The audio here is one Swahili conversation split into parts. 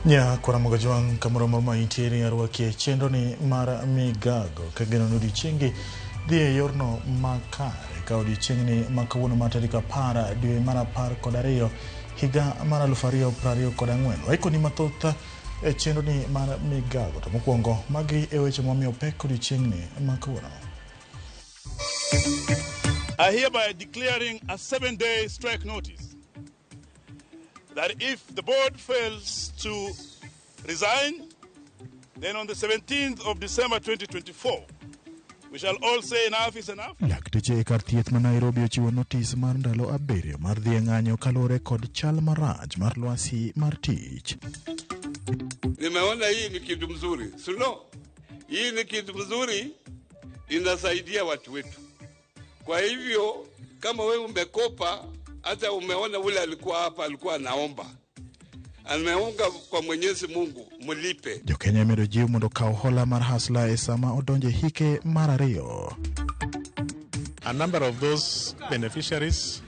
Nya kwa mugajwang kamura mama intieri arwake chendo ni mara migago kageno nudi chingi die yorno makare ka odi chingni makawuno matarika para dwe mara par kodario higa mara lufario prario kodangwen waiko ni matota chendo ni mara migago to mokwongo magi eweche momio pek odi chingni makawuno. I hereby declaring a 7-day strike notice that if the board fails to resign, then on the 17th of December 2024, we shall all say enough is enough. Lakteche kar thieth ma Nairobi ochiwo notis mar ndalo abirio mar dhi ng'anyo kalore kod chal marach mar lwasi mar tich. Nimeona hii ni kitu mzuri. Sio? Hii ni kitu mzuri, inasaidia watu wetu. Kwa hivyo kama wewe umekopa, hata umeona ule alikuwa hapa alikuwa anaomba, ameomba kwa Mwenyezi Mungu mlipe. Jokenya medo jiw mondo kaw hola mar hasla e sama odonje hike mar ariyo. A number of those beneficiaries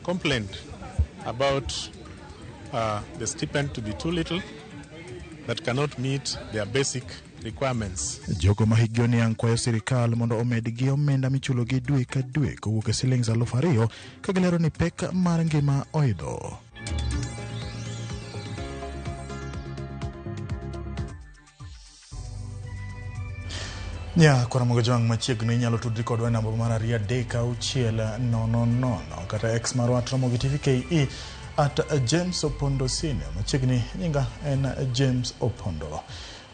complained about the stipend to be too little, that cannot meet their basic requirements. Jogo mahigioni ankwayo sirikal mondo omedgi omenda michulo gi dwe ka dwe kowuok e shillings 2,000 kagilero ni pek mar ngima oidho. Nya kwa mugajwang machiegni nyalo tudri kodwa namba mar 3 kata X marwa Tramogi TV KE at James Opondo Senior machiegni nyinga en James Opondo.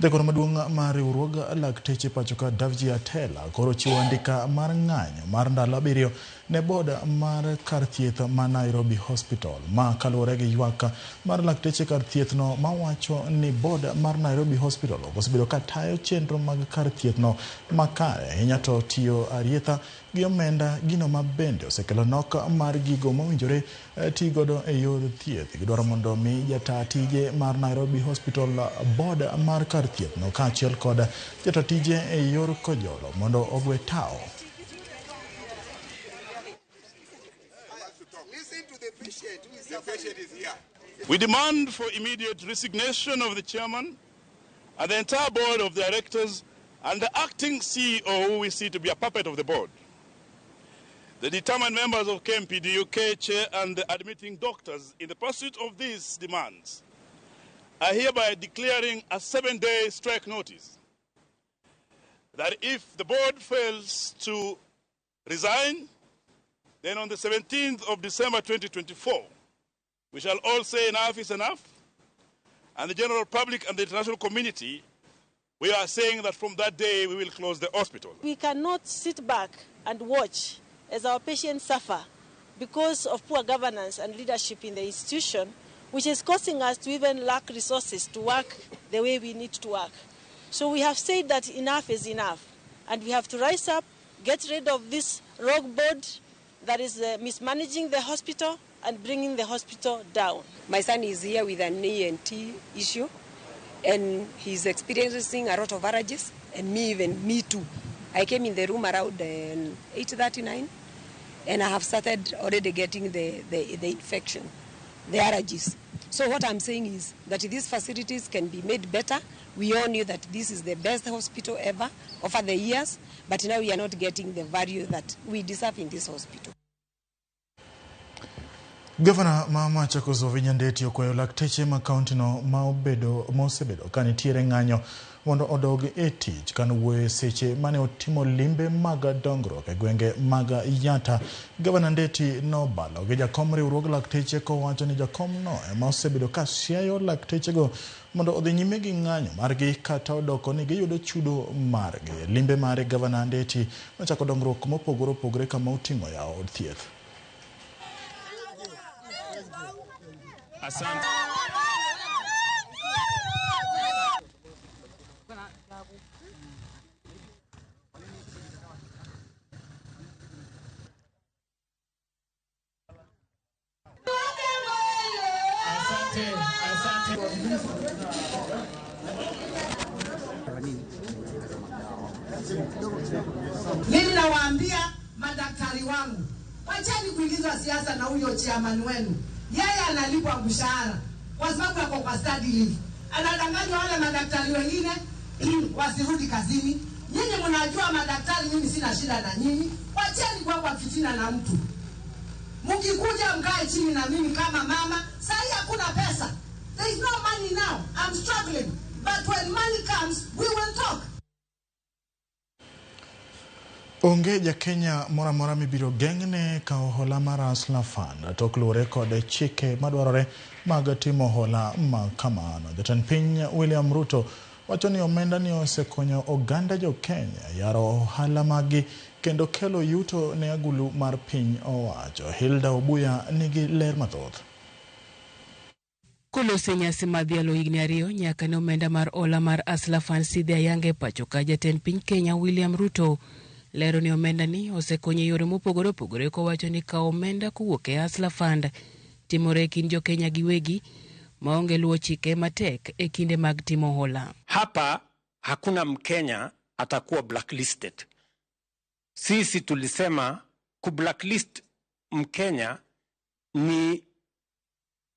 Dekoro maduong' mar riwruog lakteche pachoka Davji Atela koro chiwo andika mar ng'anyo mar ndalo abirio ne boda mar kar thieth ma Nairobi Hospital ma kalore gi ywak mar lakteche kar thieth no mawacho ni boda mar Nairobi Hospital osebedo ka tayo chenro mag kar thieth no makare hinya to tiyo arietha gi omenda gino mabende osekelo nok mar gigo mowinjore tigodo e yor thieth. Gidwaro mondo mi jata tije mar Nairobi Hospital boda mar kar thieth no kaachiel kod jata tije e yor kojolo mondo ogwe tao. We demand for immediate resignation of the chairman and the entire board of directors and the acting CEO, who we see to be a puppet of the board. The determined members of KMPD UK chair and the admitting doctors in the pursuit of these demands are hereby declaring a 7-day strike notice that if the board fails to resign, then on the 17th of December 2024, we shall all say enough is enough. And the general public and the international community, we are saying that from that day we will close the hospital. We cannot sit back and watch as our patients suffer because of poor governance and leadership in the institution, which is causing us to even lack resources to work the way we need to work. So we have said that enough is enough, and we have to rise up, get rid of this rogue board that is mismanaging the hospital and bringing the hospital down. My son is here with an ENT issue, and he's experiencing a lot of allergies, and me too. I came in the room around 8:39, and I have started already getting the infection, the allergies. So what I'm saying is that these facilities can be made better. We all knew that this is the best hospital ever over the years, but now we are not getting the value that we deserve in this hospital. Governor Mama Chakozo Vinyandeti okwayo lakteche ma county no mosebedo kanitiere ng'anyo mondo odog e tich kan wuoye seche mane otimo limbe mag dongruok e gwenge mag Yata. Governor Ndeti no balo gi jakom riwruog lakteche kowacho ni jakom no ema osebedo ka siayo lakteche go mondo odhi nyime gi ng'anyo margi kata odoko ni giyudo chudo margi. Limbe mare Governor Ndeti nochako dongruok mopogore opogore kama oting'o yawo od thieth. Asante. Mimi nawaambia madaktari wangu, wacheni kuingizwa siasa na huyo chairman wenu. Yeye analipwa mshahara kwa sababu yako kwa study leave. anadanganya wale madaktari wengine wasirudi kazini. Nyinyi mnajua madaktari, mimi sina shida na nyinyi. Wacheni kwa fitina na mtu. Mkikuja mkae chini na mimi kama mama. Sasa hakuna pesa. There is no money now. I'm struggling. But when money comes, we will talk. Onge ja Kenya mora mibiro geng'ne kao hola mar Hustler Fund tok luwore kod chike madwarore mag timo hola ma kamano. Jatend piny William Ruto wacho ni omenda ni osekonyo oganda jo Kenya yaro ohala magi kendo kelo yuto ne agulu mar piny owacho. Hilda Obuya nigi ler mathoth. Kolose nyasi madhialo higni ariyo nyaka ne omenda mar hola mar Hustler Fund sidhi ayange pacho ka jatend piny Kenya William Ruto lero ni omenda ni osekonyo yore mopogore opogore kowacho ni ka omenda kuwuok e Hustler Fund timore kind jo Kenya giwegi maonge luwo chike matek e kinde mag timo hola. Hapa hakuna Mkenya atakuwa blacklisted. Sisi tulisema kublacklist Mkenya ni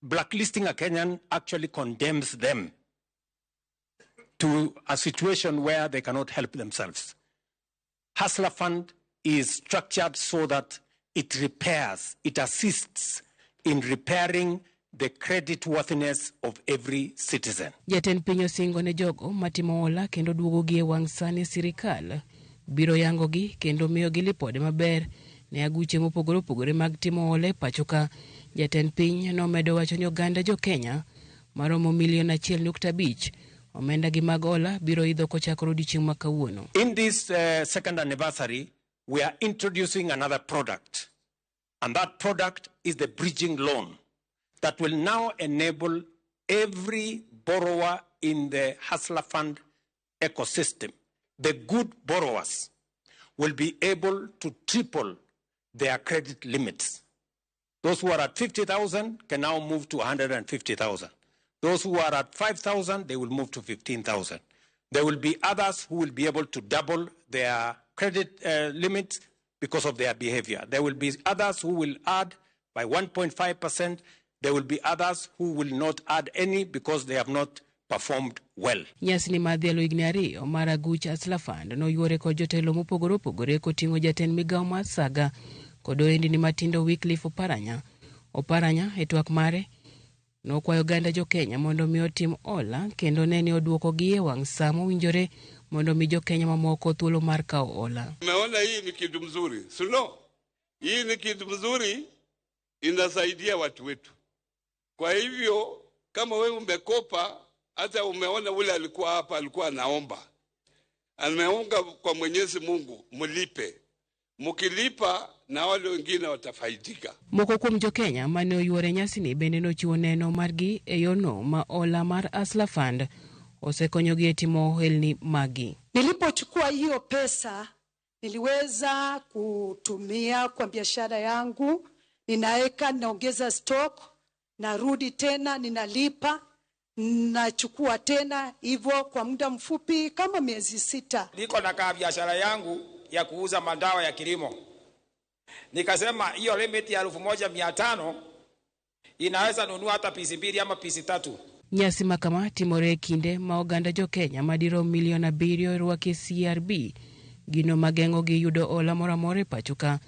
blacklisting a Kenyan actually condemns them to a situation where they cannot help themselves. Hustler Fund is structured so that it repairs, it assists in repairing the credit worthiness of every citizen. Jatend piny osingo ne jogo matimo hola kendo duogogi e wang' sani sirikal biro yangogi kendo miyogi lipode maber ne aguche mopogore opogore mag timo hola e pacho ka. Jatend piny nomedo wacho ni oganda jo Kenya maromo 1.5 omenda gi mag hola biro idho kochakore odiochieng' ma kawuono. In this second anniversary, we are introducing another product, and that product is the bridging loan that will now enable every borrower in the Hustler Fund ecosystem, the good borrowers, will be able to triple their credit limits. Those who are at 50,000 can now move to 150,000. Those who are at 5,000, they will move to 15,000. There will be others who will be able to double their credit limits because of their behavior. There will be others who will add by 1.5%. There will be others who will not add any because they have not performed well. Nyasi ni madhialo higni ariyo mar aguch Hustler Fund noyuore kod jotelo mopogore opogore koting'o jatend migawo mar Saga kod ohendni matindo Wycliffe Oparanya. Oparanya e twak mare nokwayo oganda jo Kenya mondo mi otim hola kendo ne oduokogi e wang' saa mowinjore mondo mi jo Kenya mamoko thuolo mar kawo hola. Umeona hii ni kitu mzuri, sio? Hii ni kitu mzuri, inasaidia watu wetu. Kwa hivyo kama wewe umekopa, hata umeona ule alikuwa hapa alikuwa anaomba, ameomba kwa Mwenyezi Mungu mlipe. Mkilipa na wale wengine watafaidika. Moko kuom jo Kenya mane oyuore nyasi ni bende nochiwo neno margi e yono ma hola mar Hustler Fund osekonyogi e timo ohelni magi. Nilipochukua hiyo pesa niliweza kutumia kwa biashara yangu, ninaweka, naongeza stock, narudi tena ninalipa, nachukua tena hivyo kwa muda mfupi kama miezi 6. Niko na biashara yangu ya kuuza madawa ya kilimo. Nikasema hiyo limit ya 1,500 inaweza nunua hata pisi 2 ama pisi 3. Nyasi makama timore kinde ma oganda jo Kenya madiro 7 rwake CRB gino mageng'o gi yudo hola moramora pacho ka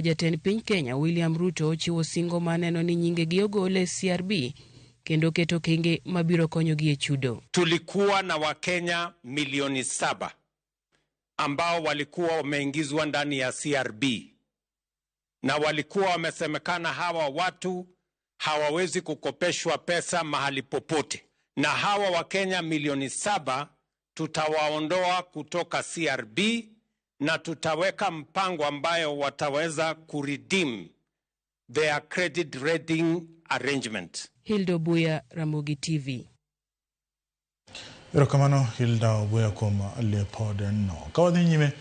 jatend piny Kenya William Ruto chiwo singo maneno ni nyinge gi ogole CRB kendo keto kenge mabiro konyogi e chudo. Tulikuwa na Wakenya milioni 7 ambao walikuwa wameingizwa ndani ya CRB, na walikuwa wamesemekana hawa watu hawawezi kukopeshwa pesa mahali popote, na hawa Wakenya milioni 7 tutawaondoa kutoka CRB na tutaweka mpango ambayo wataweza kuredeem their credit rating arrangement. Hilda Obuya, Ramogi TV. Erokamano Hilda Obuya kuom lipode no. Kawadhi nyime,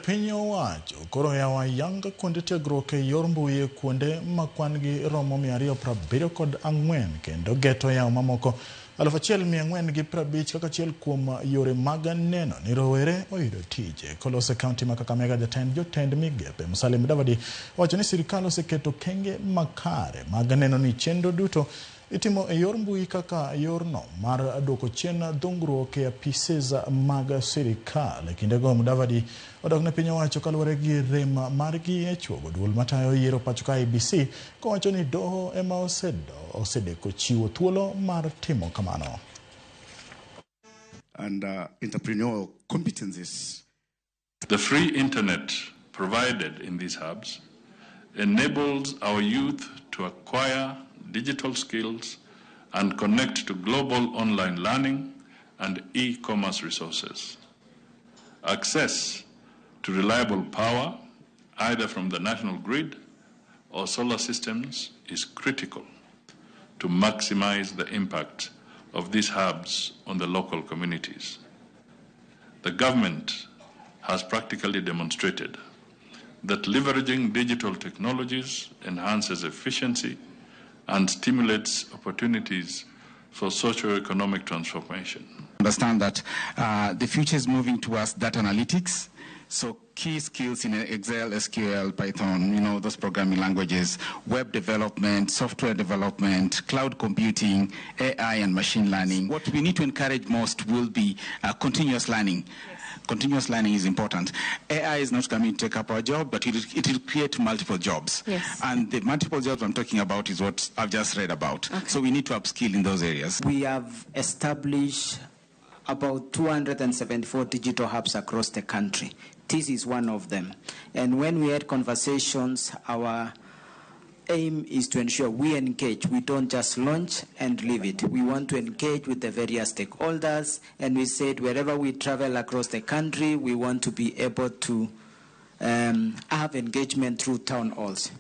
piny owacho koro yawa yanga kuonde tiegruok e yor mbui kuonde ma kwan gi romo 274 kendo geto yaw mamoko 1,450 kaka achiel kuom yore mag neno ni rowere oyudo tije. Kolose kaunti ma Kakamega jotend migepe Musalia Mudavadi wacho ni sirikal oseketo kenge makare mag neno ni chenro duto itimo e yor mbui kaka yorno mar duoko chien dongruok e apises mag sirikal. E kindego Mudavadi odok ne piny owacho kaluwore gi rem margi e chuogo duol matayo yiero pacho ka IEBC kowacho ni doho ema osedeko chiwo thuolo mar timo kamano. And entrepreneurial competencies. The free internet provided in these hubs enables our youth to acquire digital skills and connect to global online learning and e-commerce resources. Access to reliable power, either from the national grid or solar systems, is critical to maximize the impact of these hubs on the local communities. The government has practically demonstrated that leveraging digital technologies enhances efficiency and stimulates opportunities for socio-economic transformation. Understand that the future is moving towards data analytics. So key skills in Excel, SQL, Python, those programming languages, web development, software development, cloud computing, AI and machine learning. What we need to encourage most will be continuous learning. Continuous learning is important. AI is not coming to take up our job, but it will create multiple jobs. Yes. And the multiple jobs I'm talking about is what I've just read about. Okay. So we need to upskill in those areas. We have established about 274 digital hubs across the country. This is one of them. And when we had conversations, our aim is to ensure we engage. We don't just launch and leave it. We want to engage with the various stakeholders. And we said wherever we travel across the country, we want to be able to have engagement through town halls.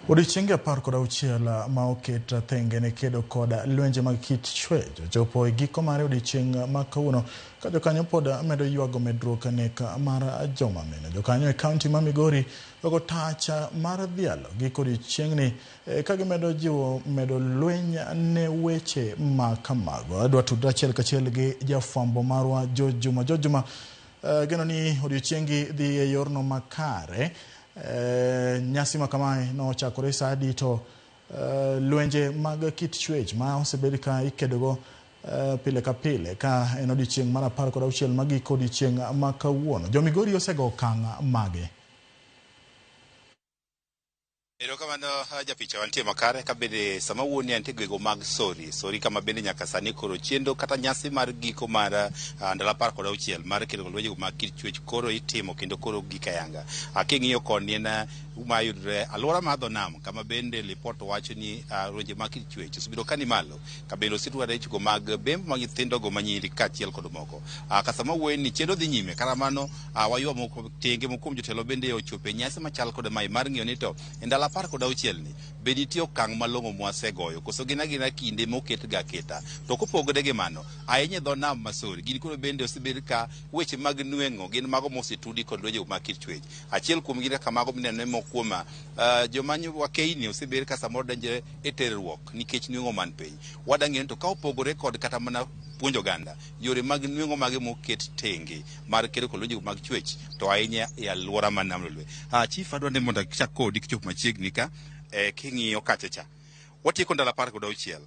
Odiochienge 16 ma oket thenge ne kedo koda lwenje mag kit chwejo chopo e giko mare odiochieng' ma kawuono ka jokanyo pod medo ywago medruok nek mar joma mine. Jokanyo e kaunti ma Migori ogo tacha mar dhialo giko odiochieng'ni ka gimedo jiwo medo lweny ne weche ma kamago. Adwa tudra achiel kachiel gi jafwambo marwa Jojuma. Geno ni odiochiengi dhi e yorno makare. Nyasi makamae no chakore sadi to lwenje mag kit chwech ma osebed ka ikedogo pile ka pile ka en odiochieng' mar 16 magiko odiochieng' ma kawuono. Jo Migori osego okang' mage. Ero kamano japicha wantie makare kabede sama wuoni antie gwego mag sori kama bende nyaka sani koro chiendo kata nyasi mar giko mar ndalo 16 mar kedo lwenje mag kit chwech koro itimo kendo koro gika yanga. Aking'iyo koni na umayudre alwora ma dho nam kama bende report wacho ni lwenje mag kit chwech osebedo kani malo kabelo situare chugo mag bembe mag nyithindo go manyiri kachiel kod moko. Kasama wuoni chiendo dhi nyime karamano waywa moko tenge mokum jotelo bende ochope nyasi machal kod mai mar ng'iyo ni to ndalo 16 ni bedi tiyo kang' malong'o mwasegoyo koso gina kinde moket ga keta to kopogore gi mano ayenye dho nam Masori gin koro bende osebed ka weche mag nweng'o gin mago mosetudi kod lwenje mag kit chwech. Achiel kuom gin kaka mago mineno mokuoma jomanyo wakeini osebed ka samoro donjo e terruok nikech nweng'o man piny. Wadang'e to ka opogore kod kata mana puonjo ganda yore mag nweng'o mage moket tenge mar kedo kod lwenje mag chwech to ahinya e alwora man nam Lolwe. Chief adwande mondo kichak kodi kichop machiegni ka king'iyo kachacha watieko ndalo 16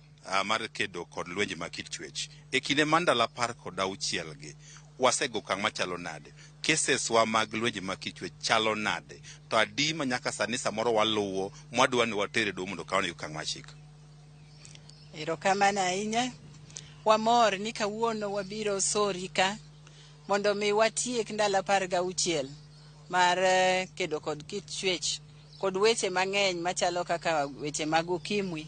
mar kedo kod lwenje mag kit chwech. E kinde mar ndalo 16 gi wasego kang' machalo nade, cases wa mag lwenje mag kit chwech chalo nade, to adi ma nyaka sani samoro waluwo mwadwa ni watere do mondo kawane kang' machik. Erokamano ahinya. Wamor ni kawuono wabiro Sori ka mondo mi watiek ndalo 16 mar kedo kod kit chwech kod weche mang'eny machalo kaka weche mag ukimwi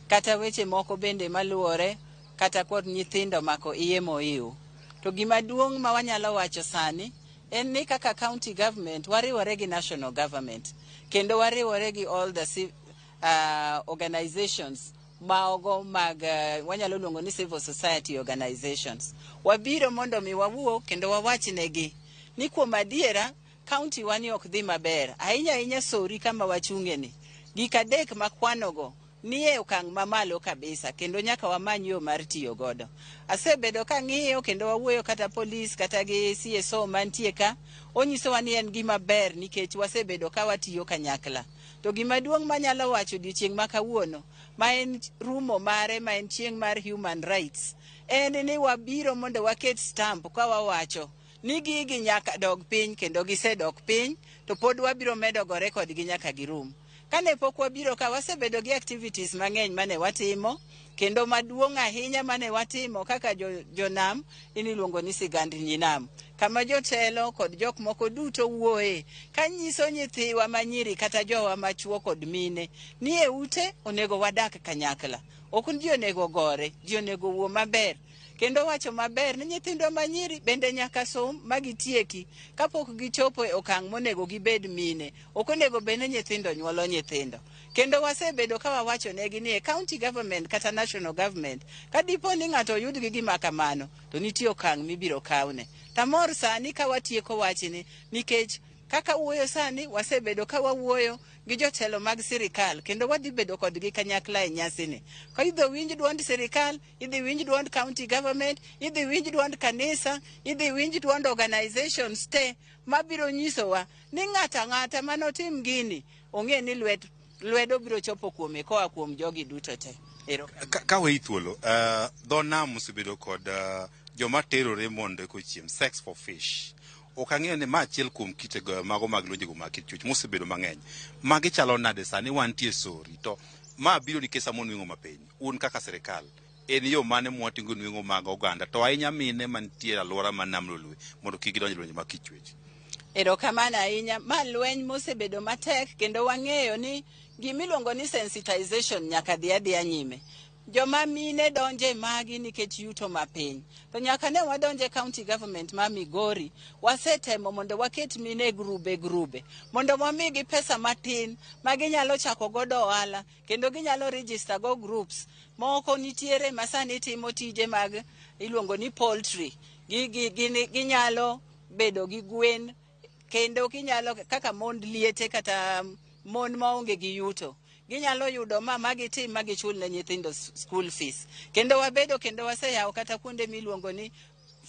kata weche moko bende maluore kata kod nyithindo mako iye moiw. To gima duong' ma wanyalo wacho sani en ni kaka county government wariwore gi national government kendo wariwore gi all the organizations maogo mag wanyalo luongo ni civil society organizations. Wabiro mondo mi wawuo kendo wawachnegi ni kuom adiera county wani ok dhi maber ahinya Sori kama wachung'eni gik adek makwanogo ni e okang' mamalo kabisa kendo nyaka wamany yo mar tiyo godo. Asebedo ka ng'iyo kendo wawuoyo kata polis kata gi CSO mantie ka onyisowa ni en gima ber nikech wasebedo ka watiyo kanyakla. To gima duong' manyalo wacho odiochieng' ma kawuono, ma en rumo mare, ma en chieng' mar human rights, en ni wabiro mondo waket stamp ka wawacho ni gigi nyaka dog piny kendo gisedok piny, to pod wabiro medo gore kodgi nyaka girum. Kane pok wabiro ka, wasebedo gi activities mang'eny mane watimo, kendo maduong' ahinya mane watimo kaka jonam, iniluongo ni sigand nyinam, kama jotelo kod jok moko duto wuoye kanyiso nyithiwa manyiri kata jowa machuo kod mine ni e ute onego wadak kanyakla. Ok ji onego gore, ji onego wuo maber. Kendo wacho maber ni nyithindo manyiri bende nyaka som magitieki kapok gichopo e okang' monego gibed mine. Ok onego bed ni nyithindo nyuolo nyithindo. Kendo wasebedo ka wawacho negi ni e county government kata national government, ka dipo ni ng'ato oyud gi gima kamano, to nitie okang' mibiro kawne. Tamor sani ka watieko wachni, nikech kaka wuoyo sani wasebedo ka wawuoyo gi jotelo mag sirikal, kendo wadhi bedo kodgi kanyakla e nyasini. Ka idhi winj duond sirikal, idhi winj duond county government, idhi winj duond kanisa, idhi winj duond organizations te, mabiro nyisowa ni ng'ata ng'ata manotim gini, ong'e ni lwedo biro chopo kuome koa kuom jogi duto te. Ka we thuolo, dho nam osebedo kod joma terore mondo kochiem, sex for fish. Ok ang'eyo ni ma achiel kuom kitego mago mag lwenjego mag kit chuech mosebedo mang'eny. Magi chalo nade sani wantie sori, to ma biro nikech samo nweng'o mapiny. Un kaka sirikal, en yo mane mwatingo nweng'o mag oganda, to ahinya mine mantie alwora ma nam lolwe, mondo kik gidonj lwenje mag kit chuech? Erokamano ahinya, ma lweny mosebedo matek, kendo wang'eyo ni gimiluongo ni sensitization nyaka dhi adhiya nyime. Joma mine donje magi nikech yuto mapiny. To nyaka ne wadonje county government ma Migori, wasetemo mondo waket mine grube, mondo wamigi pesa matin ma ginyalo chako godo ohala, kendo ginyalo register go groups. Moko nitiere masani timo tije mag iluongo ni poultry. Ginyalo bedo gi gwen, kendo ginyalo kaka mond liete kata mon maonge gi yuto. Ginyalo yudo magitim magichul ne nyithindo school fees. Kendo wabedo kendo waseyawo kata kuonde miluongo ni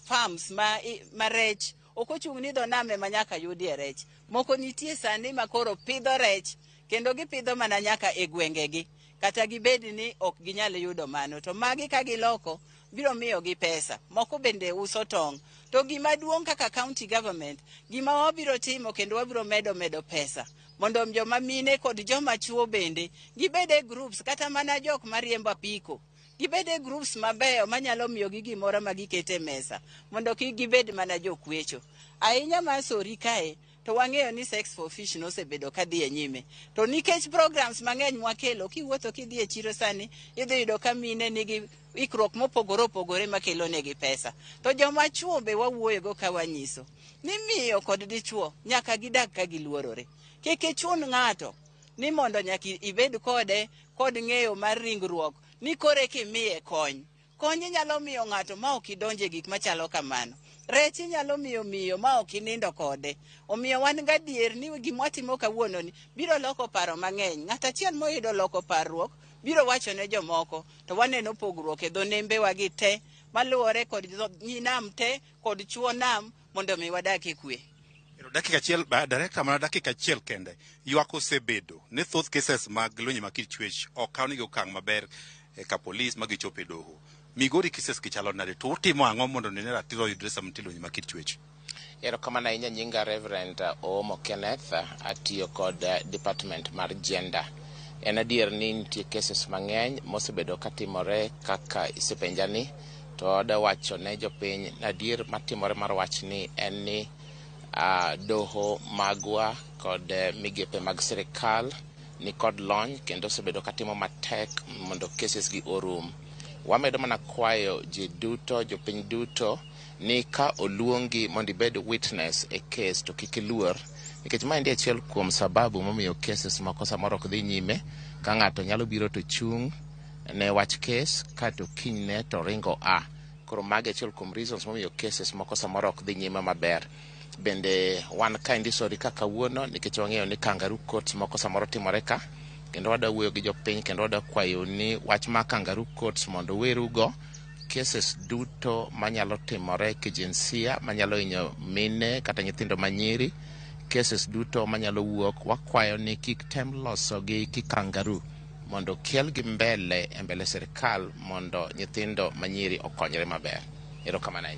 farms ma rech. Ok ochung' ni dho nam ema nyaka yudie rech. Moko nitie sani makoro pidho rech, kendo gipidho mana nyaka e gwengegi. Kata gibed ni ok ginyal yudo mano. To magi ka giloko, biro miyo gi pesa. Moko bende uso tong'. To gima duong' kaka county government, gima wabiro timo kendo wabiro medo pesa. Mondo joma mine kod joma chuo bende gibede groups, kata mana jok mariembo apiko, gibede groups mabeyo manyalo miyo gi gimoro ma gikete mesa, mondo kik gibed mana jokwecho. Ahinya ma sori kae, to wang'eyo ni sex for fish nosebedo ka dhi e nyime. To nikech programs mang'eny mwakelo, kiwuotho kidhi e chiro sani, idhi yudo ka mine nigi ikruok mopogore opogore makelo negi pesa. To joma chuo be wawuoyogo ka wanyiso ni miyo kod dichuo nyaka gidag ka giluorore. Kik ichun ng'ato ni mondo nyaka ibed kode kod ng'eyo mar ringruok ni kore kimiye kony. Kony nyalo miyo ng'ato ma ok idonje gik machalo kamano. Rech nyalo miyo ma ok inindo kode. Omiyo wan gadier ni gimwatimo kawuono ni biro loko paro mang'eny. Ng'at achiel moyudo loko parruok biro wacho ne jomoko, to waneno pogruok e dho nembewa gi te maluwore kod nyinam te kod chuo nam, mondo mi wadak e kwe. Dakika achiel, director, mana dakika achiel kende, ywak osebedo ni thoth cases mag lwenje mag kit chuech ok kaw nigi okang' maber ka polis ma gichopo e doho. Migori cases gichalo nade, to utimo ang'o mondo nene ratiro oyudre sama nitie lwenje mag kit chuech? Erokamano ahinya, nyinga Reverend Oomo Kenneth, atiyo kod department mar gender. En adier ni nitie cases mang'eny mosebedo katimore kaka isepenjani, to oda wacho ne jopiny adier matimore mar wachni en ni doho magwa kod migepe mag sirikal ni kod lony, kendo osebedo katimo matek mondo cases gi orum. Wamedo mana kwayo ji duto, jopiny duto, ni ka oluongi mondo ibed witness e case to kik iluor, nikech ma ndi achiel kuom sababu momiyo cases moko samoro ok dhi nyime. Ka ng'ato nyalo biro to chung' ne wach case kato kinyne to ringo koro mage achiel kuom reasons momiyo cases moko samoro ok dhi nyime maber. Bende wan ka indisori ka kawuono nikech wang'eyo ni kangaroo courts moko samoro timore ka, kendo wada wuoyo gi jopiny kendo wada kwayo ni wach ma kangaroo courts mondo werugo cases duto manyalo timore kijinsia, manyalo hinyo mine kata nyithindo manyiri, cases duto manyalo wuok wakwayo ni kik tem loso gi kikangaru mondo kel gi mbele serikal mondo nyithindo manyiri okonyre maber. Erokamano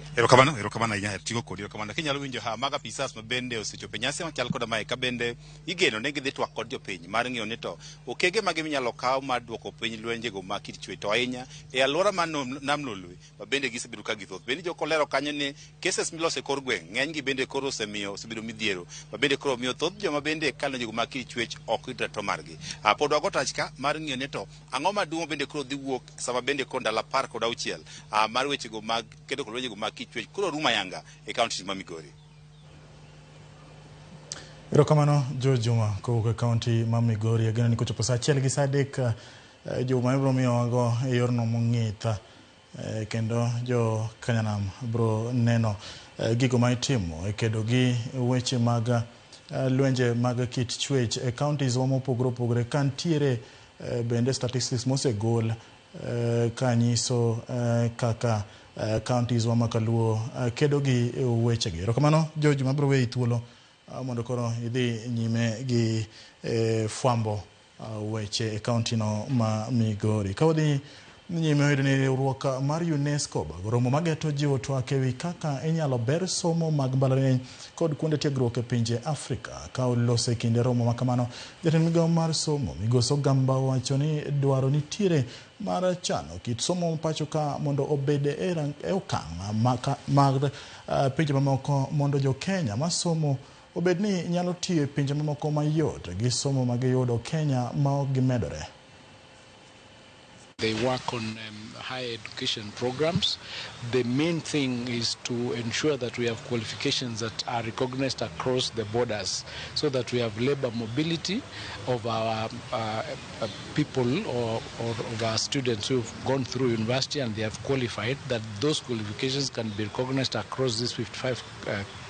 ahinya tigo kodi erokamano kinyalo winjo maga pisas mabende osechope nyasi machal koda mae ka bende igeno ne gidhi twak kod jopiny mar ng'iyo ni to okege magi minyalo kaw mar duoko piny lwenjego ma kit chwe to ahinya e alwora man nam lolwe mabende gisebedo ka githoth bende joko lero kanyo ni cases milose kor gweng' ng'eny gi bende koro osebedo midhiero mabende koro miyo thoth joma bende kalo jogo ma kit chwech ok rito to margi pod wago tach ka mar ng'iyo ni to ang'o maduong' bende koro dhi wuok sama bende koro ndalo 16 mar wechego mag kedo kod wechego mag kit chwech koro rumo ayanga e kaunti ma Migori. Erokamano Juma kowuok e kaunti ma Migori. Ageno ni kochopo saa 1 gi saa 3 Juma ibiro miyowago e yorno mong'ith kendo jo Kanyanam biro neno gigo ma itimo e kedo gi weche mag lwenje mag kit chwech e counties mopogore opogore kantiere bende statistics mosegol kanyiso kaka counties wa makaluo kedo gi weche gi. Erokamano Juma biro weyi thuolo mondo koro idhi nyime gi fwambo weche e county no ma Migori. Ka wadhi nyime oyudo ni riwruok mar UNESCO romo mageto jiwo twak ewi kaka inyalo ber somo mag mbalariany kod kuonde tiegruok e pinje Afrika. Ka olose kinde romo makamano, jatend migawo mar somo Migosi Ogamba wacho ni dwaro nitiere mar chano kit somo pacho ka mondo obed e okang' mag pinje mamoko mondo jo Kenya masomo obed ni nyalo tiyo e pinje mamoko mayot gi somo magiyudo Kenya ma ok gimedore. They work on higher education programs. The main thing is to ensure that we have qualifications that are recognized across the borders so that we have labor mobility of our people or of our students who have gone through university and they have qualified, that those qualifications can be recognized across these 55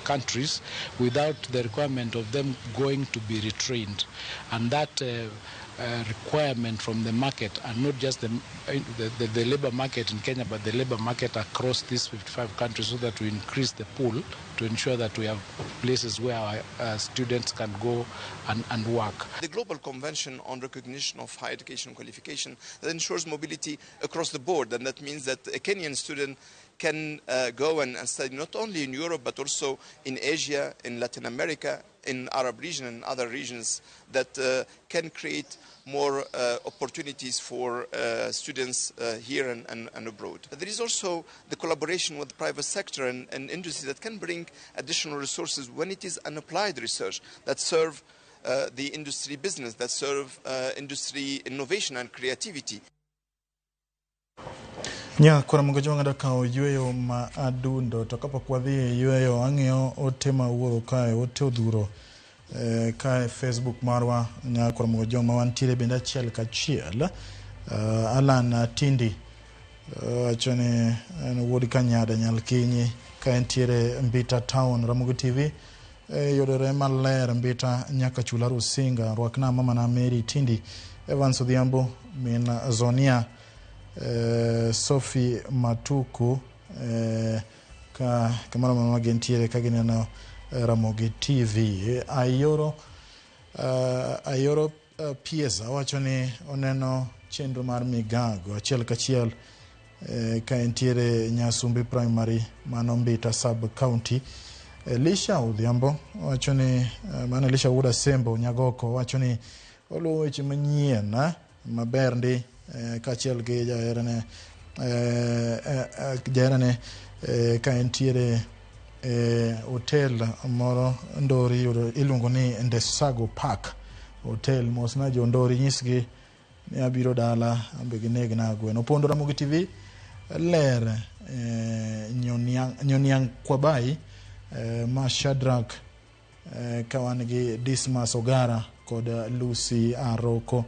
countries without the requirement of them going to be retrained. And that requirement from the market, and not just the labor market in Kenya, but the labor market across these 55 countries, so that we increase the pool to ensure that we have places where our students can go and work. The Global Convention on Recognition of Higher Education Qualification that ensures mobility across the board, and that means that a Kenyan student can go and study not only in Europe but also in Asia, in Latin America, in Arab region and other regions, that can create more opportunities for students here and abroad. There is also the collaboration with the private sector and industry that can bring additional resources when it is unapplied research that serve the industry business, that serve industry innovation and creativity. Nya kuna mgojonga da kao yueyo ma adundo tokapo kwa dhie yueyo angeo ote mawuoro kae ote odhuro kae Facebook marwa. Nya kuna mgojonga mawantire benda chiel kachiel Alan Tindi achone wuodi Kanyada Nyalkinyi kae ntiere Mbita Town Ramogi TV yodore maler Mbita nyaka chula Rusinga rwakna mama na Mary Tindi Evans Odhiambo min Zonia Sophie Matuku kamara mama gentiere kagine na Ramogi TV Ayoro Pieza wachoni oneno chenro mar migago achiel kachiel ka entiere Nyasumbi Primary mano Mbita Sub County. Elisha Odhiambo wachoni mana Elisha Uda Sembo Nyagoko wachoni olo weche manyien maber ndi kachiel gi jaherane ka entiere hotel moro Ndori iluongo ni Ndesago Park hotel mosna jo Ndori nyisgi ni abiro dala ambe ginegna gweno. Opondo Ramogi TV ler Nyoniang Kwabai ma Shadrack kawan gi Dismas Ogara kod Lucy Aroko.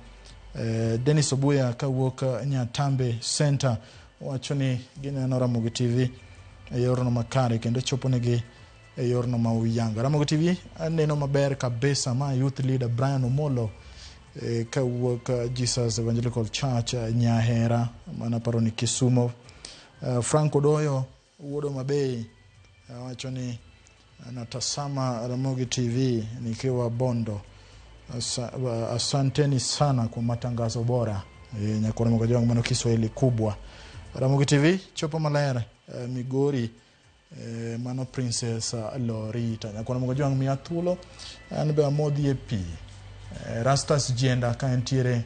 Dennis Obuya kawuok Nyatambe Center wachoni gineno Ramogi TV e yorno makare kendo choponegi e yorno mauyanga. Ramogi TV aneno maber kabisa ma youth leader Brian Omolo kawuok Jesus Evangelical Church Nyahera mana paroni Kisumo. Franco Doyo wuodo mabei wachoni Natasama Ramogi TV nikiwa Bondo. Asanteni sana kwa matangazo bora. Nyakona mkojo wangu Kiswahili kubwa. Ramogi TV chopo Malaya Migori mano Princess Lorita. Nyakona mkojo wangu Miatulo anbe amodi epi. Rastas Jenda kaentiere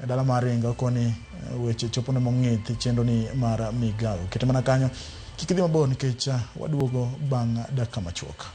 dala maringa koni weche chopo na mongeti chendo ni mara migao. Kitemana kanyo kikidhi mabao nikecha waduogo banga daka machuoka.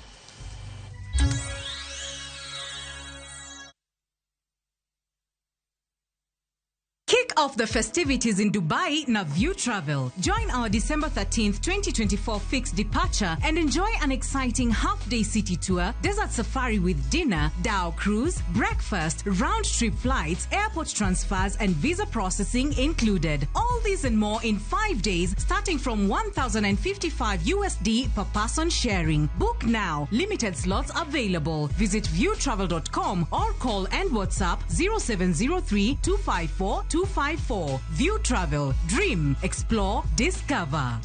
Kick off the festivities in Dubai na View Travel. Join our December 13th, 2024 fixed departure and enjoy an exciting half-day city tour, desert safari with dinner, Dow cruise, breakfast, round-trip flights, airport transfers and visa processing included. All these and more in 5 days starting from $1,055 per person sharing. Book now. Limited slots available. Visit viewtravel.com or call and WhatsApp 0703 254 254. View Travel. Dream. Explore. Discover.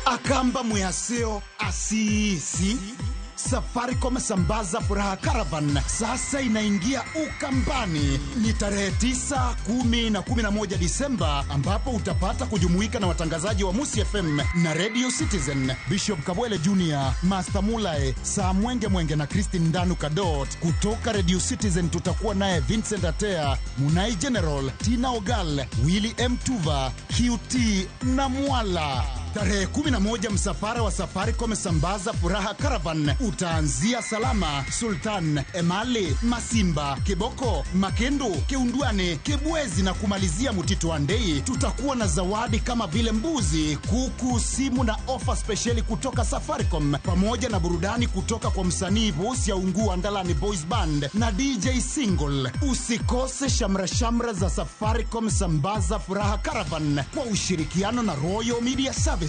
Akamba Muyaseo Asisi. Safaricom Sambaza Furaha Caravan sasa inaingia Ukambani. Ni tarehe 9, 10 na 11 Disemba ambapo utapata kujumuika na watangazaji wa Musi FM na Radio Citizen, Bishop Kabwele Junior, Master Mulae, Samwenge Mwenge na Christine Ndanu Kadot. Kutoka Radio Citizen tutakuwa naye Vincent Atea, Munai General, Tina Ogal, Willy M. Tuva, QT na Mwala. Tarehe 11 msafara wa Safaricom Sambaza Furaha Caravan utaanzia Salama, Sultan, Emali, Masimba, Kiboko, Makendo, Keundwane, Kibwezi na kumalizia Mutito Andei. Tutakuwa na zawadi kama vile mbuzi, kuku, simu na ofa speciali kutoka Safaricom pamoja na burudani kutoka kwa msanii Bosi ya Ungu Andalani Boys Band na DJ Single. Usikose shamra za Safaricom Sambaza Furaha Caravan kwa ushirikiano na Royal Media Services.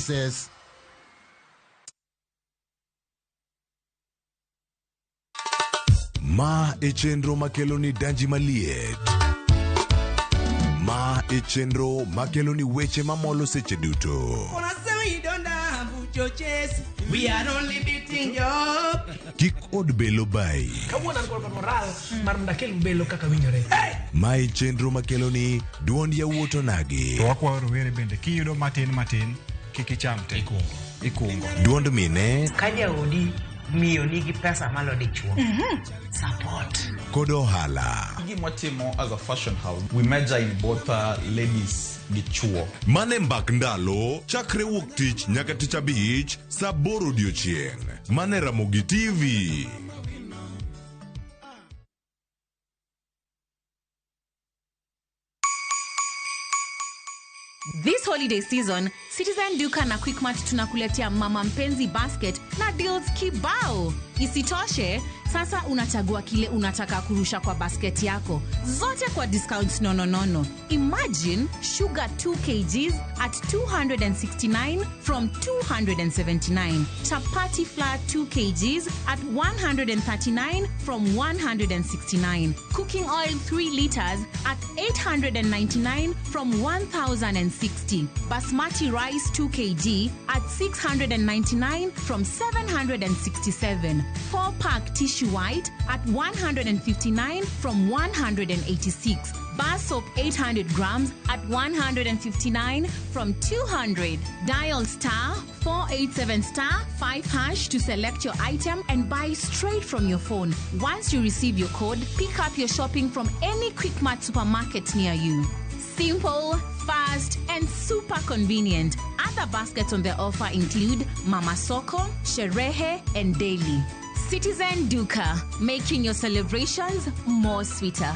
Ma echenro makeloni danji maliet. Ma echenro makeloni weche mamolo seche duto. We are only beating job. Kik od belo bai. Kawuono an kod moral mar mdakel belo kaka winjore. Ma echenro makeloni duond yawuoto nagi. To wakwayo rowere bende kiyudo matin kik icham te ikungo. Duond mine Kaja odi miyo nigi pesa malo dichuo. Support. Kod ohala. Gimotimo as a fashion house, we measure in both ladies gi chuo. Mane mbak ndalo chakre wuok tich nyaka tich abich saa 8 odiochieng'. Mane Ramogi TV. This holiday season, Citizen Duka na Quickmart tunakuletea Mama Mpenzi Basket na deals kibao. Isitoshe, sasa unachagua kile unataka kurusha kwa basket yako. Zote kwa discounts nono. Imagine sugar 2 kgs at 269 from 279. Chapati flour 2 kgs at 139 from 169. Cooking oil 3 liters at 899 from 1060. Basmati rice 2 kg at 699 from 767. 4-pack tissue white at 159 from 186. Bar soap 800 grams at 159 from 200. Dial star 487 star 5 hash to select your item and buy straight from your phone. Once you receive your code, pick up your shopping from any Quickmart supermarket near you. Simple, fast, and super convenient. Other baskets on the offer include Mama Soko, Sherehe, and Daily. Citizen Duka, making your celebrations more sweeter.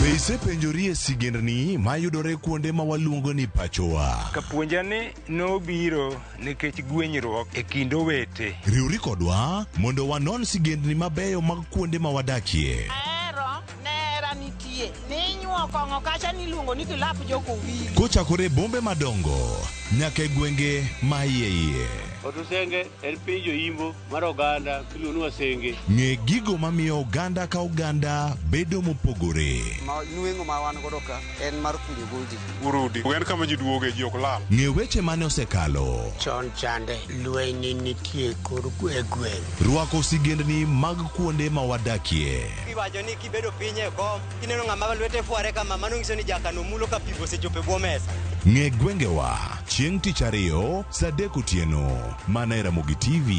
Beise penjorie sigendni mayudore kuonde ma waluongo ni pachowa. Kapuonjani nobiro nikech gwenyruok e kind owete. Riwri kodwa mondo wanon sigendni mabeyo mag kuonde ma wadakie. Nera nitie. Ninyuo kongo kacha niluongo ni kilap joko wili. Kochakore bombe madongo nyaka e gwenge ma iye. Otusenge en piny joimbo mar oganda miluongo ni Wasenge. Ng'e gigo mamiyo oganda ka oganda bedo mopogore. Nueng'o ma wan godo ka en mar kunyo goldi. Urudi. En kama ji duoge ji ok lal. Ng'e weche mane osekalo. Chon chande lweny nitie kor gweng'. Rwako sigendni mag kuonde ma wadakie. Iwacho ni kibedo piny e kom, kineno ng'ama lwete fuare kama, mano nyiso ni jakano mulo ka pi osechopo e bwo mesa. Ng'e gwengewa chieng' tich ariyo saa 3 otieno mana e Ramogi TV.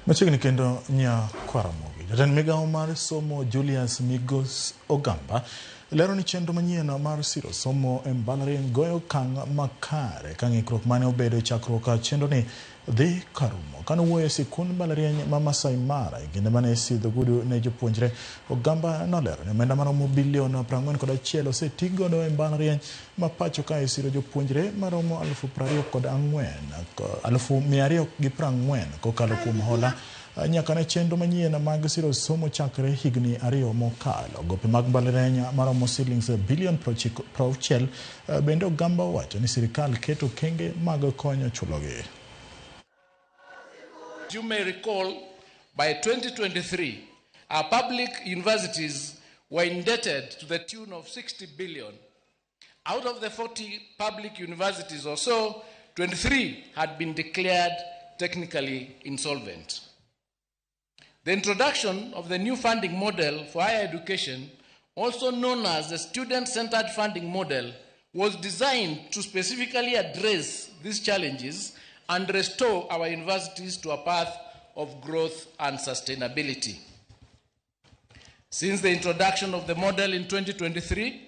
Machiegni kendo nya Kwaramogi. Jatend migawo mar somo Julius Migos Ogamba lero ni chenro manyien mar siro somo e mbalariany goyo okang' makare ka ng'ikruok mane obedo e chakruok chenro ni dhi karumo. Kano wuoyo e sikund mbalariany ma Masai Mara kinde mane isidho ogudu ne jopuonjre, Ogamba nolero ni omenda maromo bilion 41 osetigodo e mbalariany ma pacho ka isiro jopuonjre maromo 240 kokalo kuom hola nyaka ne chenro manyien mag siro somo chakre higni 2 mokalo. Gope mag mbalariany maromo shillings bilion 60 bende Ogamba wacho ni sirikal keto kenge mag konyo chulogi. You may recall, by 2023, our public universities were indebted to the tune of 60 billion. Out of the 40 public universities or so, 23 had been declared technically insolvent. The introduction of the new funding model for higher education, also known as the student-centered funding model, was designed to specifically address these challenges and restore our universities to a path of growth and sustainability. Since the introduction of the model in 2023,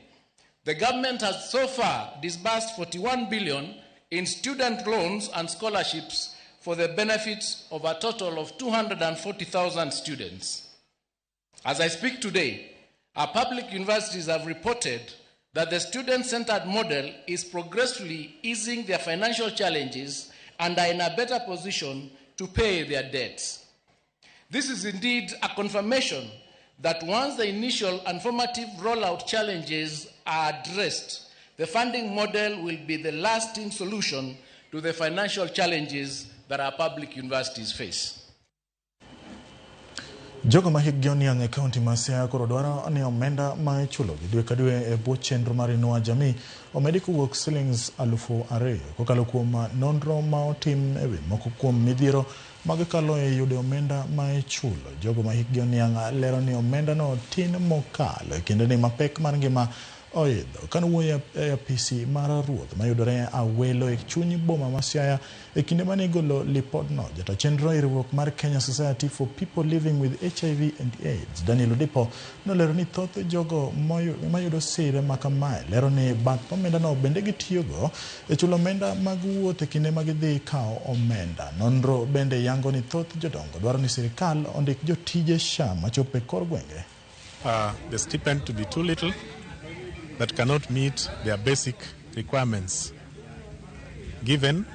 the government has so far disbursed 41 billion in student loans and scholarships for the benefit of a total of 240,000 students. As I speak today, our public universities have reported that the student-centered model is progressively easing their financial challenges and are in a better position to pay their debts. This is indeed a confirmation that once the initial and formative rollout challenges are addressed, the funding model will be the lasting solution to the financial challenges that our public universities face. Jogo ma hikgi oniang' e kaunti ma Siaya koro dwaro ni omenda ma ichulogi dwe ka dwe e bwo chenro mar Inua Jamii omedi kowuok shillings 2,000 kokalo kuom nonro ma otim e wi moko kuom midhiero mag kalo e yudo omenda ma ichulo. Jogo ma hikgi oniang' lero ni omenda no tin mokalo e kinde ni mapek mar ngima oidho. Kano wuoyo e apisi mar ruoth mayudore Awelo e chuny boma ma Siaya e kinde mane igolo lipodno, jata chenro e riwruok mar Kenya Society for People Living with HIV and AIDS Daniel Odipo nolero ni thoth jogo mayudo sire makamae lero ni bath omenda no bende gitiyogo e chulo omenda mag wuoth e kinde mag dhi kao omenda. Nonro bende yango ni thoth jodongo dwaro ni sirikal ondik jotije SHA machope kor gwenge. The stipend to be too little that cannot meet their basic requirements, given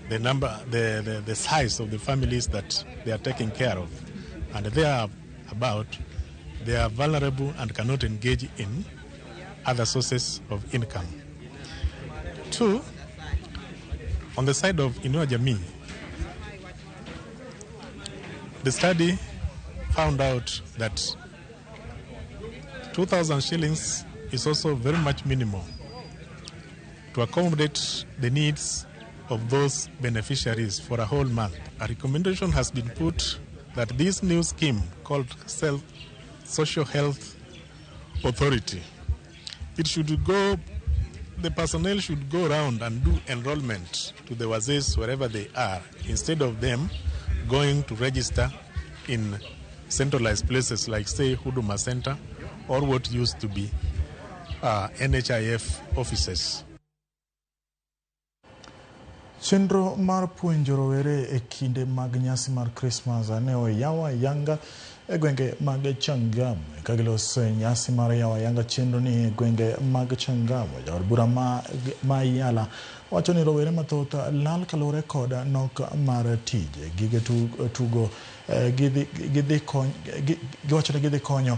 the number, the size of the families that they are taking care of, and thereabout, they are vulnerable and cannot engage in other sources of income. 2, on the side of Inua Jamii, the study found out that 2,000 shillings is also very much minimal to accommodate the needs of those beneficiaries for a whole month. A recommendation has been put that this new scheme called Social Health Authority, the personnel should go around and do enrollment to the wazees wherever they are, instead of them going to register in centralized places like, say, Huduma Center or what used to be NHIF offices. Chenro mar puonjo rowere e kinde mag nyasi mar Christmas ne oyawa yanga e gwenge mag Changamwe ka giloso nyasi mar yawa yanga chenro ni e gwenge mag Changamwe. Jaod bura ma Yala wacho ni rowere mathoth lal kalore koda nok mar tije gige tugo giwacho ni gidhi konyo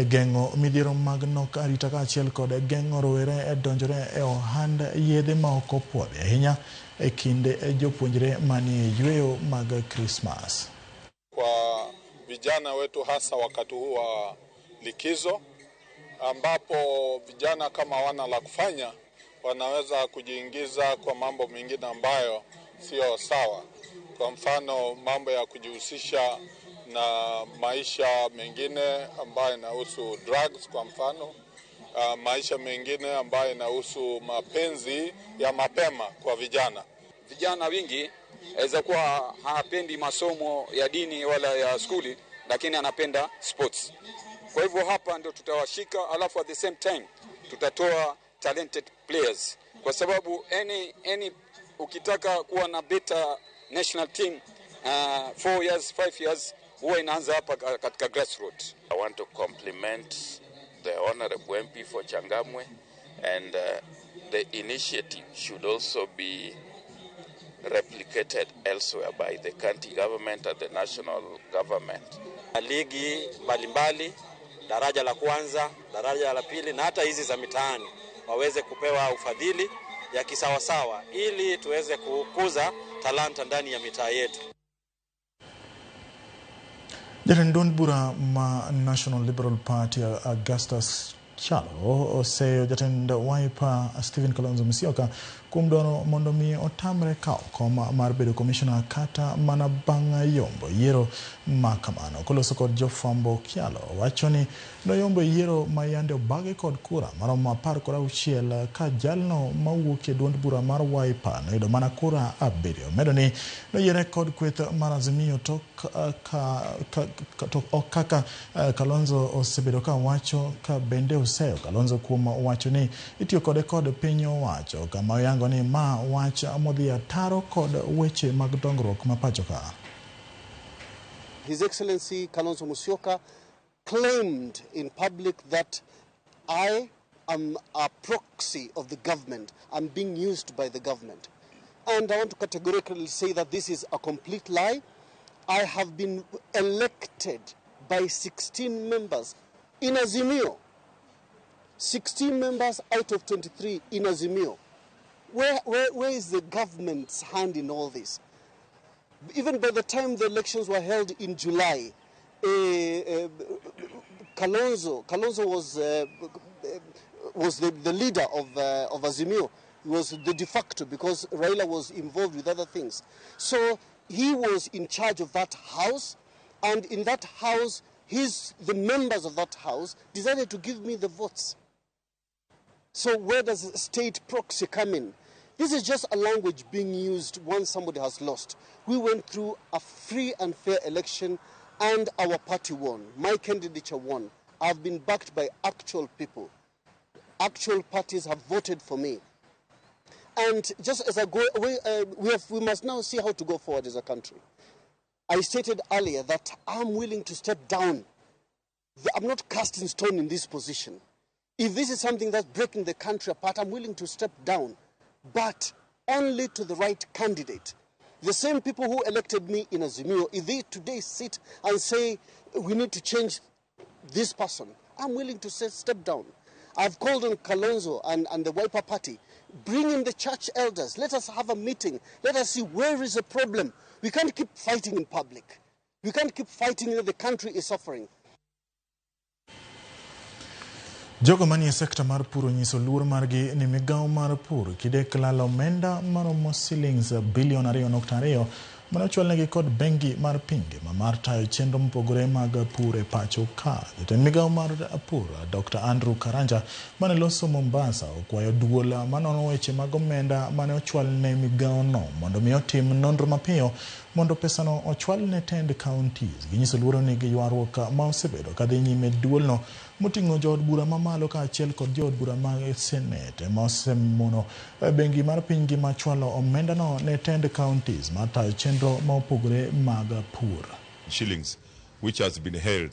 gengo midhiero mag nok arita kaachiel kod gengo rowere donjore e ohand yedhe ma ok opuodhi ahinya e kinde jopuonjre manie yweyo mag Christmas. Kwa vijana wetu hasa wakati huu wa likizo ambapo vijana kama wana la kufanya wanaweza kujiingiza kwa mambo mengine ambayo sio sawa. Kwa mfano mambo ya kujihusisha na maisha mengine ambayo inahusu drugs, kwa mfano maisha mengine ambayo inahusu mapenzi ya mapema kwa vijana. Vijana wingi aweza kuwa hapendi masomo ya dini wala ya skuli, lakini anapenda sports. Kwa hivyo hapa ndio tutawashika, alafu at the same time tutatoa talented players, kwa sababu any ukitaka kuwa na better national team 4 years 5 years huwa inaanza hapa katika grassroots. I want to compliment the Honorable MP for Changamwe, and the initiative should also be replicated elsewhere by the county government and the national government. Ligi mbalimbali, daraja la kwanza, daraja la pili na hata hizi za mitaani waweze kupewa ufadhili ya kisawasawa ili tuweze kukuza talanta ndani ya mitaa yetu. Jatend bura ma National Liberal Party Augustus Kyalo oseyo jatend Wiper Stephen Kalonzo Musyoka kuom dwaro mondo mi otamre kao kom mar bedo commissioner kata mana bang' yombo yiero ma kamano. Koloso kod jofwambo, Kyalo wacho ni noyombo yiero ma yande obage kod kura maromo 16 ka jalno mawuok e duond bura mar Wiper noyudo mana kura 7. Medo ni noyiere kod kweth mar Azimio tok kaka Kalonzo osebedo ka wacho ka bende oseyo Kalonzo kuom wacho ni itiyo kode kod piny owacho kama oyango ni ma wach modhi ataro kod weche mag dongruok ma pacho ka. His Excellency Kalonzo Musyoka claimed in public that I am a proxy of the government. I'm being used by the government. And I want to categorically say that this is a complete lie. I have been elected by 16 members in Azimio. 16 members out of 23 in Azimio. Where is the government's hand in all this? Even by the time the elections were held in July, Kalonzo was the leader of Azimio. He was the de facto because Raila was involved with other things. So he was in charge of that house, and in that house, the members of that house decided to give me the votes. So where does state proxy come in? This is just a language being used once somebody has lost. We went through a free and fair election and our party won. My candidature won. I've been backed by actual people. Actual parties have voted for me. And just as I go away, we must now see how to go forward as a country. I stated earlier that I'm willing to step down. I'm not cast in stone in this position. If this is something that's breaking the country apart, I'm willing to step down, but only to the right candidate. The same people who elected me in Azimio, if they today sit and say, we need to change this person, I'm willing to step down. I've called on Kalonzo and the Wiper Party, bring in the church elders, let us have a meeting, let us see where is the problem. We can't keep fighting in public. We can't keep fighting that the country is suffering. Jogo manie sekta mar puro nyiso luor margi ni migao mar pur kidekla omenda maromo shillings bilion 2.2 manochwalnegi kod bengi mar pinje mar tayo chenro mopogore mag pur e pacho ka. Jatend migao mar pur Dr. Andrew Karanja mane loso Mombasa okwayo duol manono weche mag omenda mane ochwalne migao no mondo mi otim nonro mapiyo mondo pesano ochwalne tend counties. Ginyiso luoro ni ywaruok ma osebedo kadhi nyime duolno moting'o jood bura mamalo kaachiel kod jood bura mag Senate ma osemono bengi mar piny gi machwalo omenda no ne tend counties mar tayo chenro ma opogore mag pur. Shillings which has been held,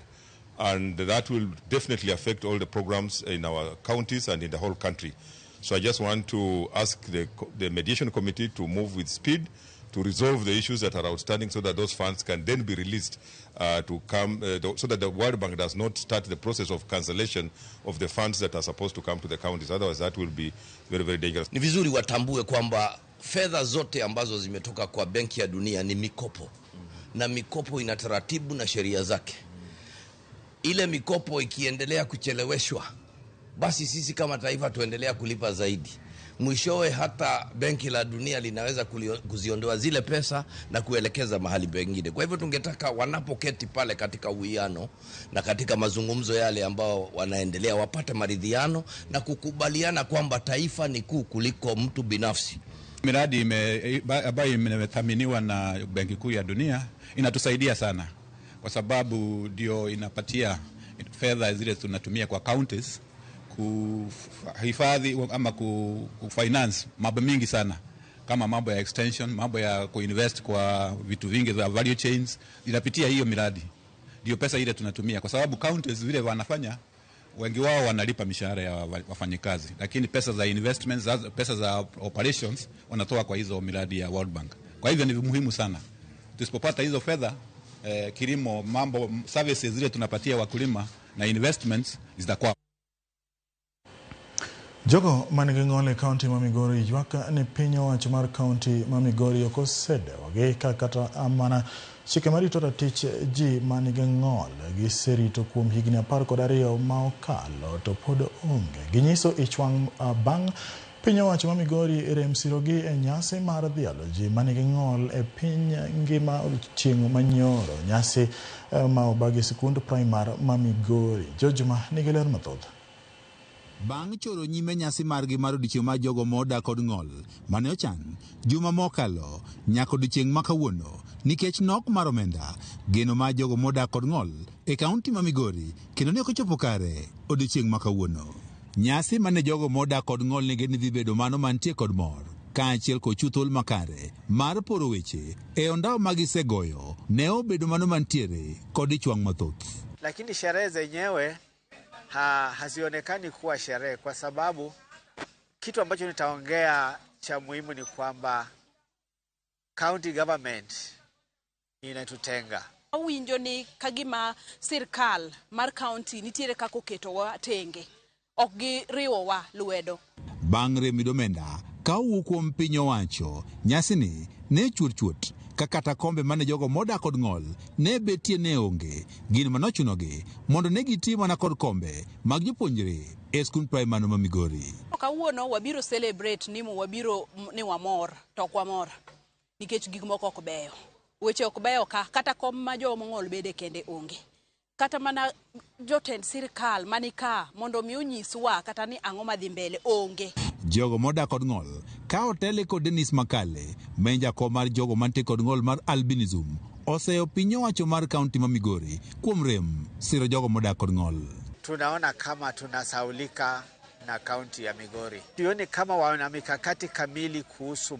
and that will definitely affect all the programs in our counties and in the whole country. So I just want to ask the mediation committee to move with speed to resolve the issues that are outstanding so that those funds can then be released to come, so that the World Bank does not start the process of cancellation of the funds that are supposed to come to the counties. Otherwise, that will be very, very dangerous. Ni vizuri watambue kwamba fedha zote ambazo zimetoka kwa Benki ya Dunia ni mikopo. Na mikopo ina taratibu na sheria zake. Ile mikopo ikiendelea kucheleweshwa, basi sisi kama taifa tuendelea kulipa zaidi. Mwishowe hata Benki la Dunia linaweza kuziondoa zile pesa na kuelekeza mahali pengine. Kwa hivyo tungetaka wanapoketi pale katika uwiano na katika mazungumzo yale ambao wanaendelea wapate maridhiano na kukubaliana kwamba taifa ni kuu kuliko mtu binafsi. Miradi ambayo imethaminiwa na Benki Kuu ya Dunia inatusaidia sana kwa sababu ndio inapatia fedha zile tunatumia kwa counties kuhifadhi ama kufinance mambo mingi sana kama mambo ya extension, mambo ya kuinvest kwa vitu vingi za value chains, inapitia hiyo miradi. Ndio pesa ile tunatumia kwa sababu counties vile wanafanya wengi wao wanalipa mishahara ya wafanyikazi, lakini pesa za investments, pesa za operations wanatoa kwa hizo miradi ya World Bank. Kwa hivyo ni muhimu sana. Tusipopata hizo fedha, kilimo, mambo, services zile tunapatia wakulima na investments zitakuwa. Jogo manigengole county ma Migori ywaka ni pinyo wacho mar county ma Migori okosede wageka kata amana chike marito ratich ji manigengole gi serito kuom higni 12 ma okalo to pod onge ginyiso ichwang bang pinyo wacho ma Migori rem sirogi e nyasi mar dhialo ji manigengol e piny ngima odiochieng' manyoro nyasi ma obagi sikund primar ma Migori. Jojuma nigiler mathoth. Bang' choro nyime nyasi margi mar odiochieng' mar jogo moda kod ng'ol mane ochan juma mokalo nyaka odiochieng' ma kawuono nikech nok mar omenda geno mar jogo moda kod ng'ol e kaunti ma Migori kendo ne ochopo kare odiochieng' ma kawuono. Nyasi mane jogo moda kod ng'ol ne geni dhi bedo mano mantie kod mor kaachiel kod chuthol makare mar poro weche e ondao magisegoyo ne obedo mano mantiere kod ichwang' mathoth. Lakini sherehe zenyewe hazionekani kuwa sherehe kwa sababu kitu ambacho nitaongea cha muhimu ni kwamba county government inatutenga. Winjo ni kagima sirkal mar county nitiere kako keto wa tenge ok gi riwo wa lwedo. Bang' remi domenda ka owuok kuom piny owacho nyasi ni ne chuot kakata kombe mane jogo moda kod ng'ol ne betie ne onge gin manochunogi mondo ne gitimo na kod kombe mag jopuonjre e skul primary ma Migori. Kawuono wabiro celebrate ni wabiro ni wamor to kwa mor nikech gik moko ok beyo weche ok beyo kata kom ma jo mong'ol bede kende onge kata mana jotend sirkal manika mondo mi onyiswa kata ni ang'o madhi mbele onge. Jogo moda kod ng'ol ka otele kod Dennis Makale menja ko mar jogo mantie kod ng'ol mar albinism oseyo piny owacho mar kaunti ma Migori kuom rem siro jogo moda kod ng'ol. Tunaona kama tunasaulika na kaunti ya Migori. Tuone kama wana mikakati kamili kuhusu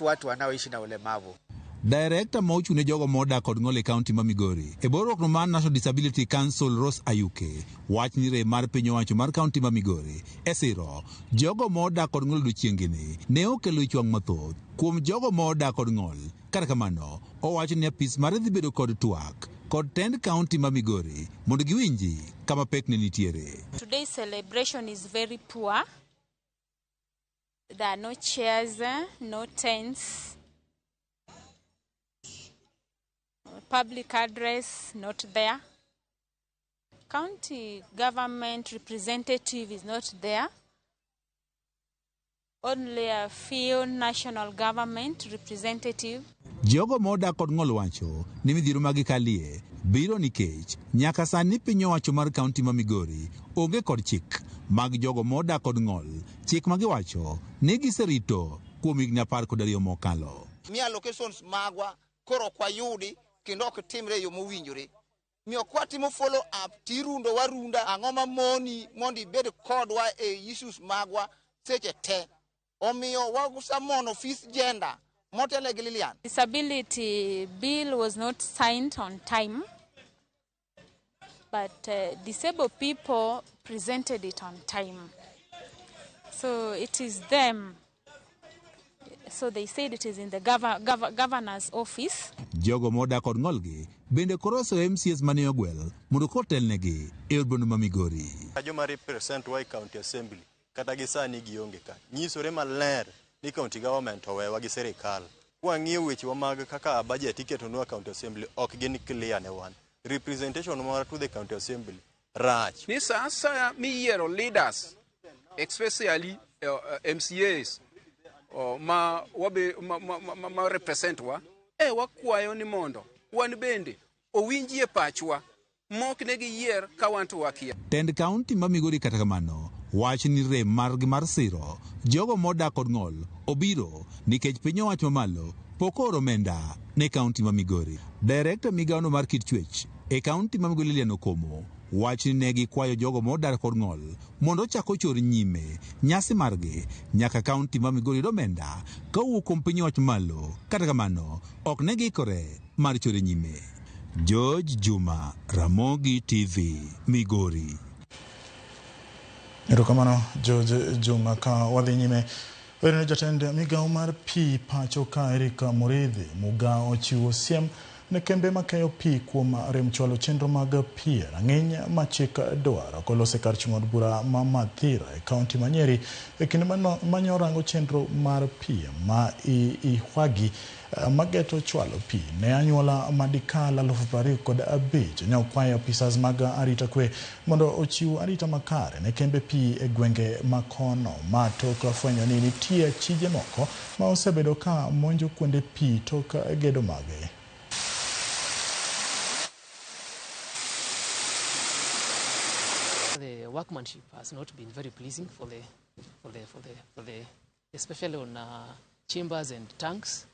watu wanaoishi na ulemavu. Director mochune jogo moda kod ng'ol e kaunti ma Migori e borok no man National Disability Council Rose Ayuke wach ni rem mar piny owacho mar kaunti ma Migori e siro jogo moda kod ng'ol odiochieng'ni ne okelo ichwang' mathoth kuom jogo moda kod ng'ol. Kata kamano owacho ni apis mar dhi bedo kod twak kod tend county ma Migori mondo giwinji kama pek ne nitiere. Today's celebration is very poor. There are no chairs, no tents. Public address not there. County government representative is not there. Only a few national government representative. Jogo moda kod ng'ol wacho ni midhiro magikalie biro nikech nyaka sani piny owacho mar kaunti ma Migori onge kod chik mag jogo moda kod ng'ol. Chik magiwacho ni giserito kuom higni 12 mokalo. Mi allocations magwa koro kwa yudi kendo ok timre yo mowinjore. Miyo kwatimo follow up tirundo warunda ang'o ma moni mondi bed kodwa e issues magwa seche te. Omiyo wagusamono fees gender motele gililian. Disability bill was not signed on time, but disabled people presented it on time. So it is them So they said it is in the governor's office. Jogo moda kod ng'olgi bende koroso MCS mane ogwel mondo kotelnegi e od boma ma Migori. Joma represent wa county assembly kata gisani gionge ka. Nyisore maler ni county government owewa gi serikal. Wang'iyo weche mag kaka budget iketonwa county assembly ok gin clear ne wan. Representation mara to the county assembly rach. Ni sasa miyiero leaders especially MCAs ma represent wa wakwayo ni mondo wan bende owinjie pachwa mok ne gi yier ka wan to wakia. Tend county ma Migori kata kamano wach ni rem margi mar siro jogo modak kod ng'ol obiro nikech piny owacho mamalo pok oro omenda ne county ma Migori. Director migawono mar kit chwech e county ma Migori Lilian Okomo wach ni ne gikwayo jogo modak kod ng'ol mondo chako chor nyime nyasi margi nyaka county ma Migori yud omenda kawuok kuom piny owacho malo kata kamano ok ne giikore mar chor nyime. George Juma, Ramogi TV, Migori. Erokamano George Juma. Ka wadhi nyime, werne jatend migawo mar pi pacho ka Erika Muridhi Muga ochiwo siem ne kembe makeyo pi kuom rem chwalo chenro mag pi rang'iny ma chik dwaro kolose kar chung od bura ma Mathira e kaunti ma Nyeri e kinde manyo rango chenro mar pi ma ihwagi mageto chwalo pi ne anyuola madikal 25,000 ne okwayo apisas mag arita kwe mondo ochiw arita makare ne kembe pi e gwenge makono ma tok fwenyo ni nitie chije moko ma osebedo ka monjo kuonde pi tok gedo mage. The workmanship has not been very pleasing for the especially on chambers and tanks,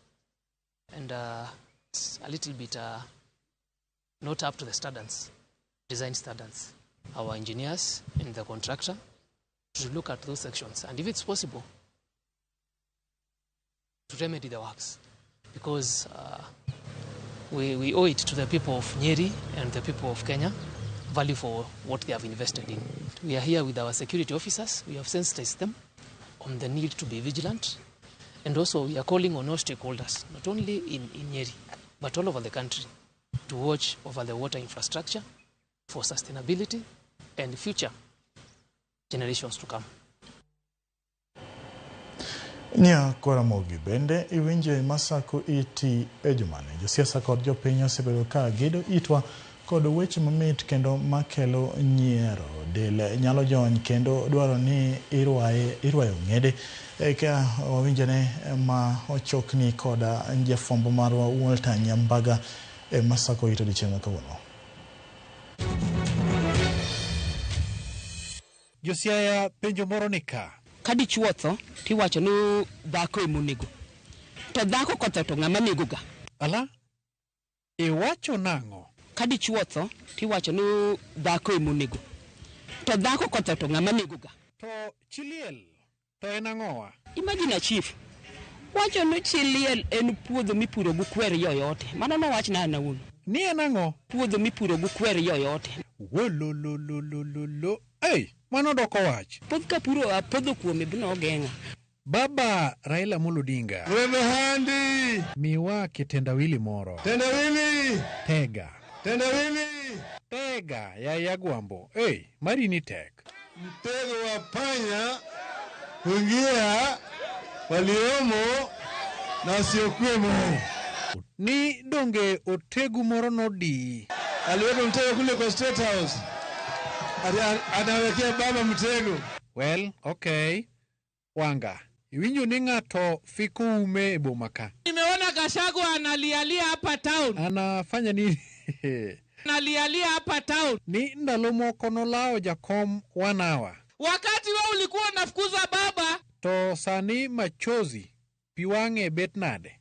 and it's a little bit not up to the standards, design standards. Our engineers and the contractor should look at those sections, and if it's possible, to remedy the works, because we owe it to the people of Nyeri and the people of Kenya value for what they have invested in. We are here with our security officers. We have sensitized them on the need to be vigilant, and also we are calling on all stakeholders, not only in Nyeri, but all over the country, to watch over the water infrastructure for sustainability and future generations to come. Nya Koramogi bende iwinje masako iti ejumane josiasa kod jopiny osebedo ka gedo itwa kod weche mamit kendo makelo nyiero del nyalo jony kendo dwaro ni irwayo ng'ede ka wawinjane ma ochokni koda jafwambo marwa Walter Nyambaga masako ito dichieng' kawuono. Josiaya penjo moro nika kadi chuotho tiwacho ni dhako emonego to dhako kotho to ng'ama negoga. Ala iwacho nang'o? Kadi chuotho tiwacho ni dhako emonego to dhako kotho to ng'ama negoga. To chiliel to en ang'owa? Imagine chief wacho ni chiliel en puodho mipuro gi kwer yoyote. Mano no wach na nawuon. Ni en ang'o? Puodho mipuro gi kwer yoyote. Wolololololo. Ei, mano doko wach. Pod ka puro apodho kuome bino geng'a. Baba Raila Amolo Odinga. Webe handi. Miwa kitendawili moro. Tendawili. Tega. Tendawili. Tega ya Yagwambo. Ei, mari ni tek. Mtego wa panya kuingia waliomo na siokuwemo. Ni donge otegu moro nodi. Aliweka mtego kule kwa State House. Anawekea baba mtego. Well, okay. Wanga, iwinjo ni ng'ato fiko ume e boma ka. Nimeona Gachagua analialia hapa town. Anafanya nini? Analialia hapa town. Ni ndalo moko nolao jakom 1 hour. Wakati wewe ulikuwa unafukuza baba. To sani machozi piwange bet nade.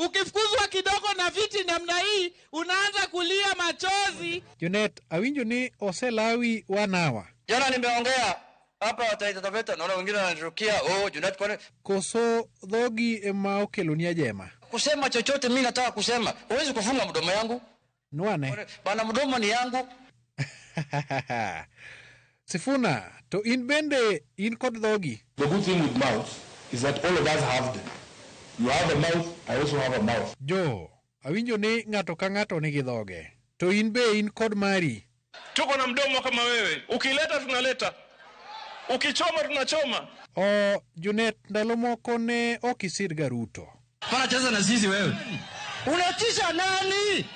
Ukifukuzwa kidogo na viti namna hii, unaanza kulia machozi. Junet, awinjo ni oselawi 1 hour. Jana nimeongea hapa Taita Taveta, naona wengine wananirukia, Junet kwani koso dhogi ema okeloni ajema. Kusema chochote mimi nataka kusema. Huwezi kufunga mdomo yangu. Nwane. Bana mdomo ni yangu. Sifuna, to in bende in kod dhogi. The good thing with mouth is that all of us have them. You have a mouth, I also have a mouth. Jo, awinjo ni ng'ato ka ng'ato nigi dhoge. To in be in kod mari. Tuko na mdomo kama wewe. Ukileta tunaleta. Ukichoma tunachoma. Junet, ndalo moko ne okisirga Ruto. Pana cheza na sisi wewe. Unatisha nani?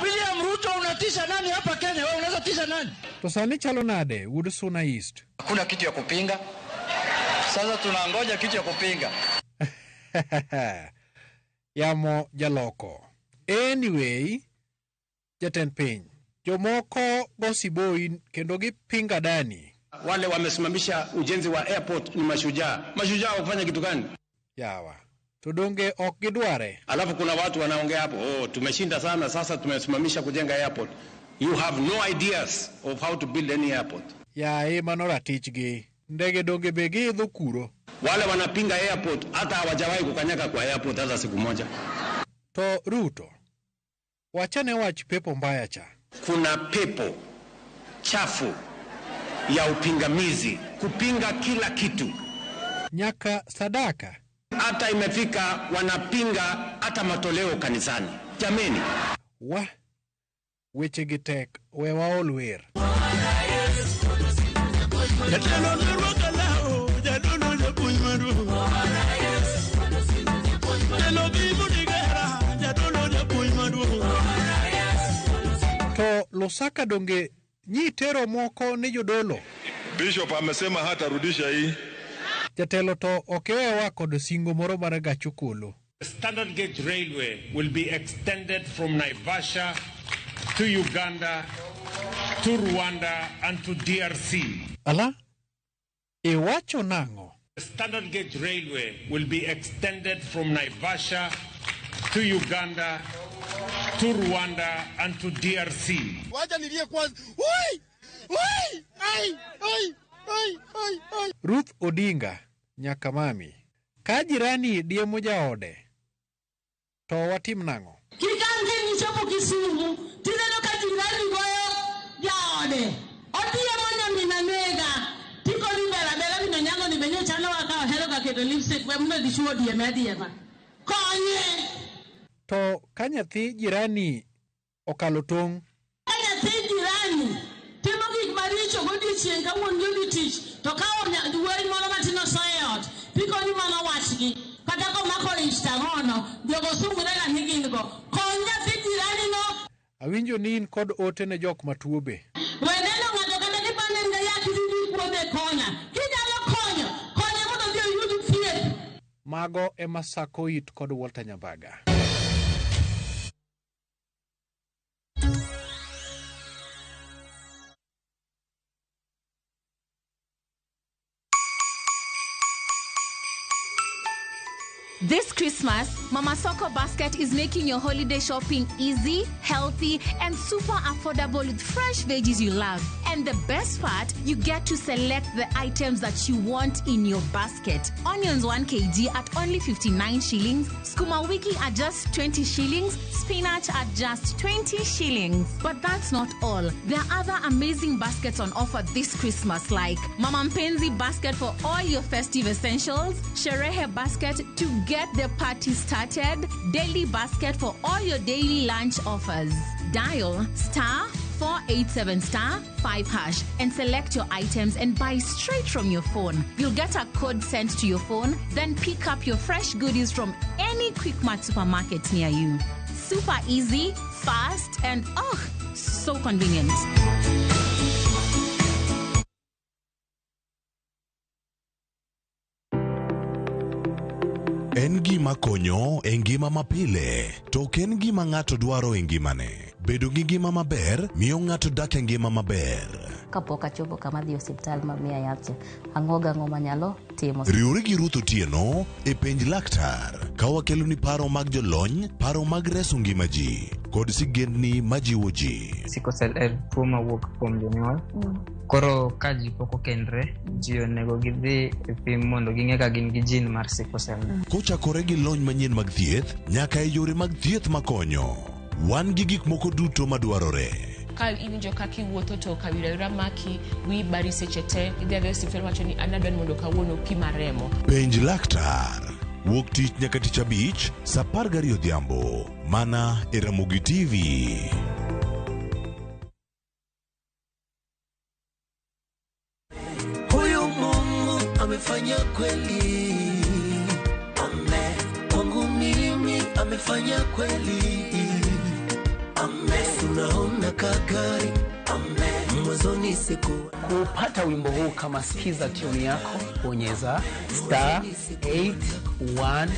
William Ruto unatisha nani hapa Kenya? Wewe unaweza tisha nani? To sani chalo nade Wood Suna East. Hakuna kitu ya kupinga. Sasa tunangoja kitu ya kupinga. Yamo jaloko. Anyway, Jatend piny. Jomoko gosiboi kendo gipinga Dani. Wale wamesimamisha ujenzi wa airport ni mashujaa. Mashujaa wakufanya kitu gani? Yawa. Tudonge ok gidware. Alafu kuna watu wanaongea hapo, tumeshinda sana, sasa tumesimamisha kujenga airport. You have no ideas of how to build any airport. Ya manora tichgi. Ndege donge begi idho kuro. Wale wanapinga airport hata hawajawahi kukanyaka kwa airport hata siku moja. To Ruto. Wachane wach pepo mbaya cha. Kuna pepo chafu ya upingamizi, kupinga kila kitu. Nyaka sadaka. Hata imefika wanapinga hata matoleo kanisani. Jameni. Weche gitek wewa olwer. To Lusaka donge nyitero moko ni jodolo. Bishop amesema hata rudisha hii. Jatelo to okewewa kod singo moro mar gachokolo. The standard gauge railway will be extended from Naivasha to Uganda, to Rwanda and to DRC. Ala? Iwacho nango? The standard gauge railway will be extended from Naivasha to Uganda, to Rwanda and to DRC. Wacha nilie kwanza. Oi! Oi! Ai! Oi! Oi! Oi! Oi! Ruth Odinga nyaka mami. Ka jirani die moja ode. To watim nango. Kikange ni chopo Kisumu. Tineno ka jirani goyo ya ode. Otiye monya minanega. Tiko libera bela minanyango ni benye chalo waka hero ka keto lipstick we muna dishuo die medie ma. Konye. To kanyathi jirani okalo tong. Kanyathi jirani timo gik maricho godiochieng' kawuono jodhi tich to ka duweri moro matino soyot piko ni mana wachgi kata komako ich tang'ono jogo sungre ga ni gin go kony nyathi jirani no. Awinjo ni in kod ote ne jok matuo be. Weneno ng'ato kata kipande nga yaki dhi kuode konya kinyalo konyo mondo odhi oyud thieth. Mago ema Sako It kod Walter Nyambaga. This Christmas, Mama Soko Basket is making your holiday shopping easy, healthy, and super affordable with fresh veggies you love. And the best part, you get to select the items that you want in your basket. Onions 1 kg at only 59 shillings, skuma wiki at just 20 shillings, spinach at just 20 shillings. But that's not all. There are other amazing baskets on offer this Christmas, like Mama Mpenzi basket for all your festive essentials, Sherehe basket to get the party started, daily basket for all your daily lunch offers. Dial *487*5# and select your items and buy straight from your phone. You'll get a code sent to your phone, then pick up your fresh goodies from any Quickmart supermarket near you. Super easy, fast, and so convenient. En gima konyo e ngima mapile, to en gima ng'ato dwaro e ngimane. Bedo gi ngima maber miyo ng'ato dak e ngima maber. Kapok achopo kama dhi osiptal mamiya yath, ang'o manyalo timo. Riwri gi Ruth Otieno e penj laktar, ka wakelo ni paro mag jolony, paro mag reso ngima ji, kod sigendni majiwo ji. Sickle cell en tuo mawuok kuom jonyuol. Koro ka ji pok okendre, ji onego gidhi e pim mondo ging'e ka gin gi jin mar sickle cell. Kochakore gi lony manyien mag thieth, nyaka e yore mag thieth makonyo. Wan gi gik moko duto madwarore. Ka iwinjo ka kiwuotho to kawira maki wi bari seche te idhi adhi osiptal wacho ni anadwa mondo kawuono pima remo. Penj laktar Wuok tich nyaka tich abich, saa 12 odhiambo, mana e Ramogi TV. Huyu Mungu amefanya kweli. Amen. Kwangu mimi amefanya kweli. Amen. Unaona kagari. Amen. Mwanzoni siku kupata wimbo huu kama sikiza tune yako, bonyeza *811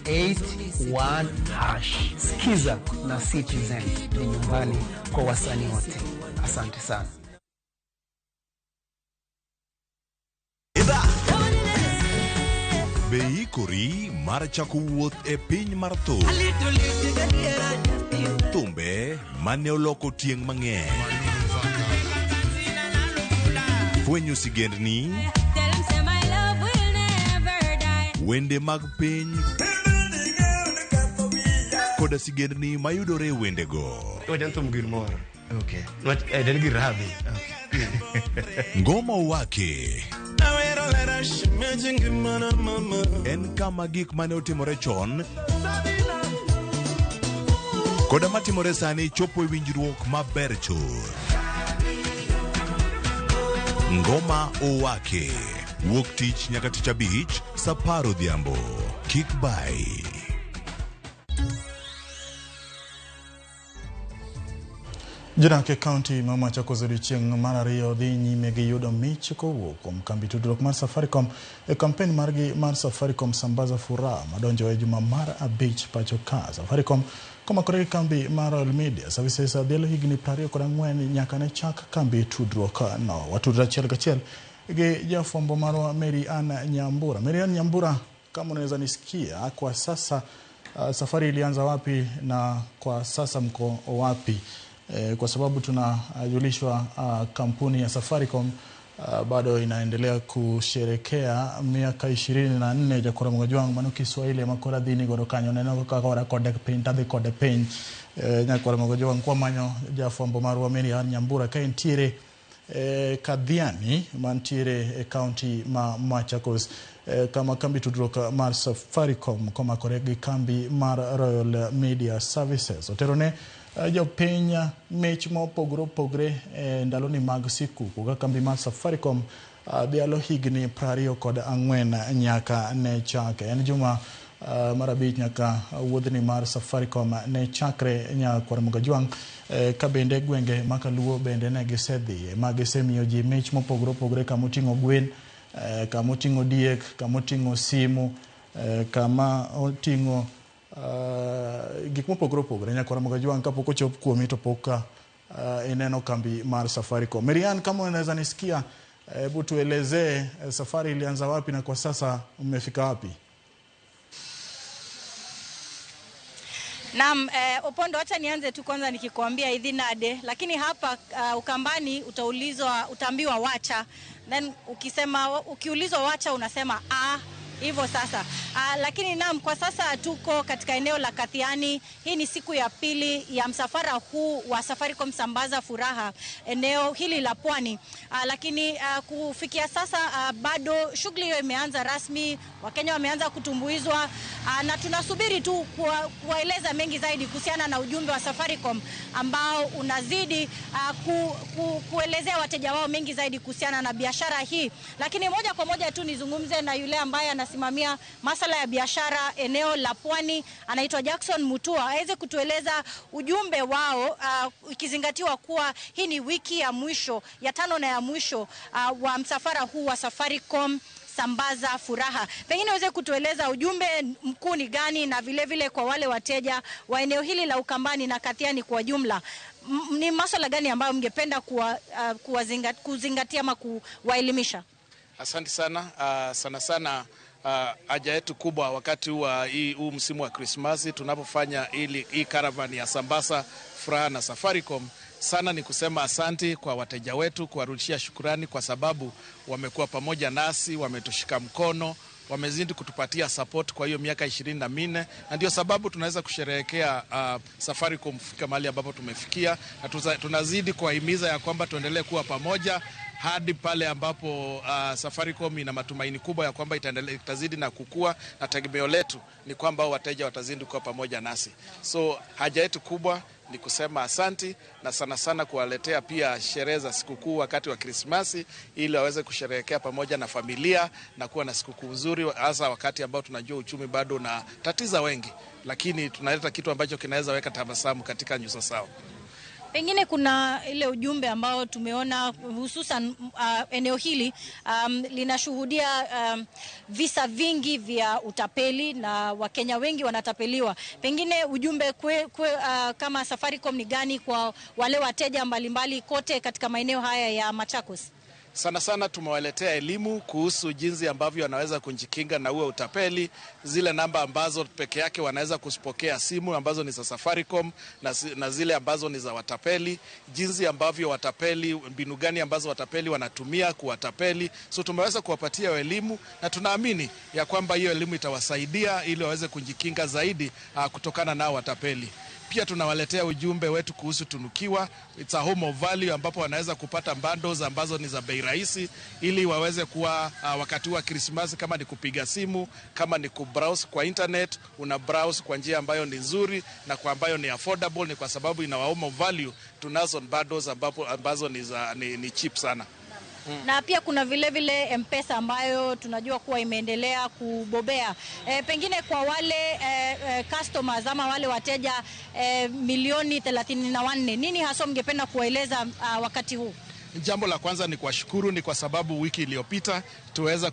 *381 hash. Sikiza na Citizen ni nyumbani kwa wasanii wote. Asante sana. Beikori mar chako wuoth e piny mar thum. Thumbe mane oloko tieng' mang'eny. Fwenyo sigendni, wende mag piny, koda sigendni mayudore e wendego. Ngoma Owake en kama gik mane otimore chon koda matimore sani chopo e winjruok maber chuth. Ngoma Owake wuok tich nyaka tich abich saa 10 odhiambo. Kik bai. Jodak e kaunti ma Machakos odiechieng' mar ariyo dhi nyime gi yudo mich kowuok kuom kambi tudruok mar Safaricom e kampen margi mar Safaricom Sambaza Furaha madonjo e juma mar 5 pacho ka. Safaricom komakore gi kambi mar All Media Services dhialo higni 24 nyaka ne chak kambi tudruok no. Watudra achiel kachiel gi jafwambo marwa Mary Ann Nyambura. Mary Ann Nyambura, kama unaweza nisikia, kwa sasa safari ilianza wapi na kwa sasa mko wapi? Kwa sababu tunajulishwa kampuni ya Safaricom bado inaendelea kusherekea miaka 24 ja Kora Mogajwang mano Kiswahili makora dhini gorokanyo neno kakora kode piny tadhi kode piny nya Kora Mogajwang kwa manyo jafwambo marwa Mary Ann Nyambura ka entiere Kadhiani mantiere county ma Machakos kama kambi tudruok mar Safaricom komakore gi kambi mar Royal Media Services oterone jopiny mich mopogre ndaloni mag siku kaka kambi mar Safaricom dhialo higni 24 nyaka ne chake. En juma mar 5 nyaka wuodhni mar Safaricom ne chakre nya Kora Mogajwang ka bende gwenge makaluo bende ne gisedhi magisemiyo ji mich mopogre kamoting'o gwen, kamoting'o diek, kamoting'o simu, kama oting'o gik mopogre nya Kora Mogajwang kapok ochop kuomi to poka ineno kambi mar Safaricom. Mary Ann, kama unaweza nisikia, hebu tuelezee safari ilianza wapi na kwa sasa umefika wapi? Naam, Opondo, acha nianze tu kwanza nikikwambia idhinade, lakini hapa Ukambani utaambiwa wacha, then ukiulizwa wacha unasema hivyo sasa. Lakini naam, kwa sasa tuko katika eneo la Kadhiani. Hii ni siku ya pili ya msafara huu wa Safaricom Sambaza Furaha eneo hili la Pwani. Lakini kufikia sasa bado shughuli hiyo imeanza rasmi. Wakenya wameanza kutumbuizwa na tunasubiri tu kuwaeleza mengi zaidi kuhusiana na ujumbe wa Safaricom ambao unazidi kuelezea wateja wao mengi zaidi kuhusiana na biashara hii. Lakini moja kwa moja tu nizungumze na yule ambaye anasimamia masuala ya biashara eneo la Pwani, anaitwa Jackson Mutua, aweze kutueleza ujumbe wao ikizingatiwa kuwa hii ni wiki ya mwisho ya 5 na ya mwisho wa msafara huu wa Safaricom Sambaza Furaha. Pengine uweze kutueleza ujumbe mkuu ni gani, na vile kwa wale wateja wa eneo hili la Ukambani na Kadhiani kwa jumla ni masuala gani ambayo mngependa kuzingatia ama kuwaelimisha? Asante sana. Sana haja yetu kubwa wakati huu msimu wa Krismasi tunapofanya hii caravan ya Sambaza Furaha na Safaricom sana ni kusema asante kwa wateja wetu, kuwarudishia shukrani kwa sababu wamekuwa pamoja nasi, wametushika mkono, wamezidi kutupatia support kwa hiyo miaka 24, na ndio sababu tunaweza kusherehekea Safaricom kufika mahali ambapo tumefikia, na tunazidi kuwahimiza ya kwamba tuendelee kuwa pamoja hadi pale ambapo Safaricom ina matumaini kubwa ya kwamba itazidi na kukua, na tegemeo letu ni kwamba wateja watazidi kuwa pamoja nasi. So haja yetu kubwa ni kusema asanti, na sana sana kuwaletea pia sherehe za sikukuu wakati wa Krismasi, ili waweze kusherehekea pamoja na familia na kuwa na sikukuu nzuri, hasa wakati ambao tunajua uchumi bado unatatiza wengi, lakini tunaleta kitu ambacho kinaweza weka tabasamu katika nyuso zao. Pengine kuna ile ujumbe ambao tumeona hususan eneo hili linashuhudia visa vingi vya utapeli na Wakenya wengi wanatapeliwa. Pengine ujumbe kama Safaricom ni gani kwa wale wateja mbalimbali kote katika maeneo haya ya Machakos? Sana sana tumewaletea elimu kuhusu jinsi ambavyo wanaweza kujikinga na uwe utapeli, zile namba ambazo peke yake wanaweza kusipokea simu ambazo ni za Safaricom na zile ambazo ni za watapeli, jinsi ambavyo watapeli, mbinu gani ambazo watapeli wanatumia kuwatapeli. So tumeweza kuwapatia elimu, na tunaamini ya kwamba hiyo elimu itawasaidia ili waweze kujikinga zaidi kutokana na watapeli. Pia tunawaletea ujumbe wetu kuhusu Tunukiwa. It's a home of value, ambapo wanaweza kupata bundles ambazo ni za bei rahisi, ili waweze kuwa wakati wa Krismasi, kama ni kupiga simu, kama ni kubrowse kwa internet, una browse kwa njia ambayo ni nzuri na kwa ambayo ni affordable. Ni kwa sababu ina home of value, tunazo bundles ambazo ni cheap sana. Na pia kuna vile M-Pesa ambayo tunajua kuwa imeendelea kubobea. Pengine kwa wale customers ama wale wateja milioni 34, nini hasa mngependa kuwaeleza wakati huu? Jambo la kwanza ni kuwashukuru, ni kwa sababu wiki iliyopita tuweza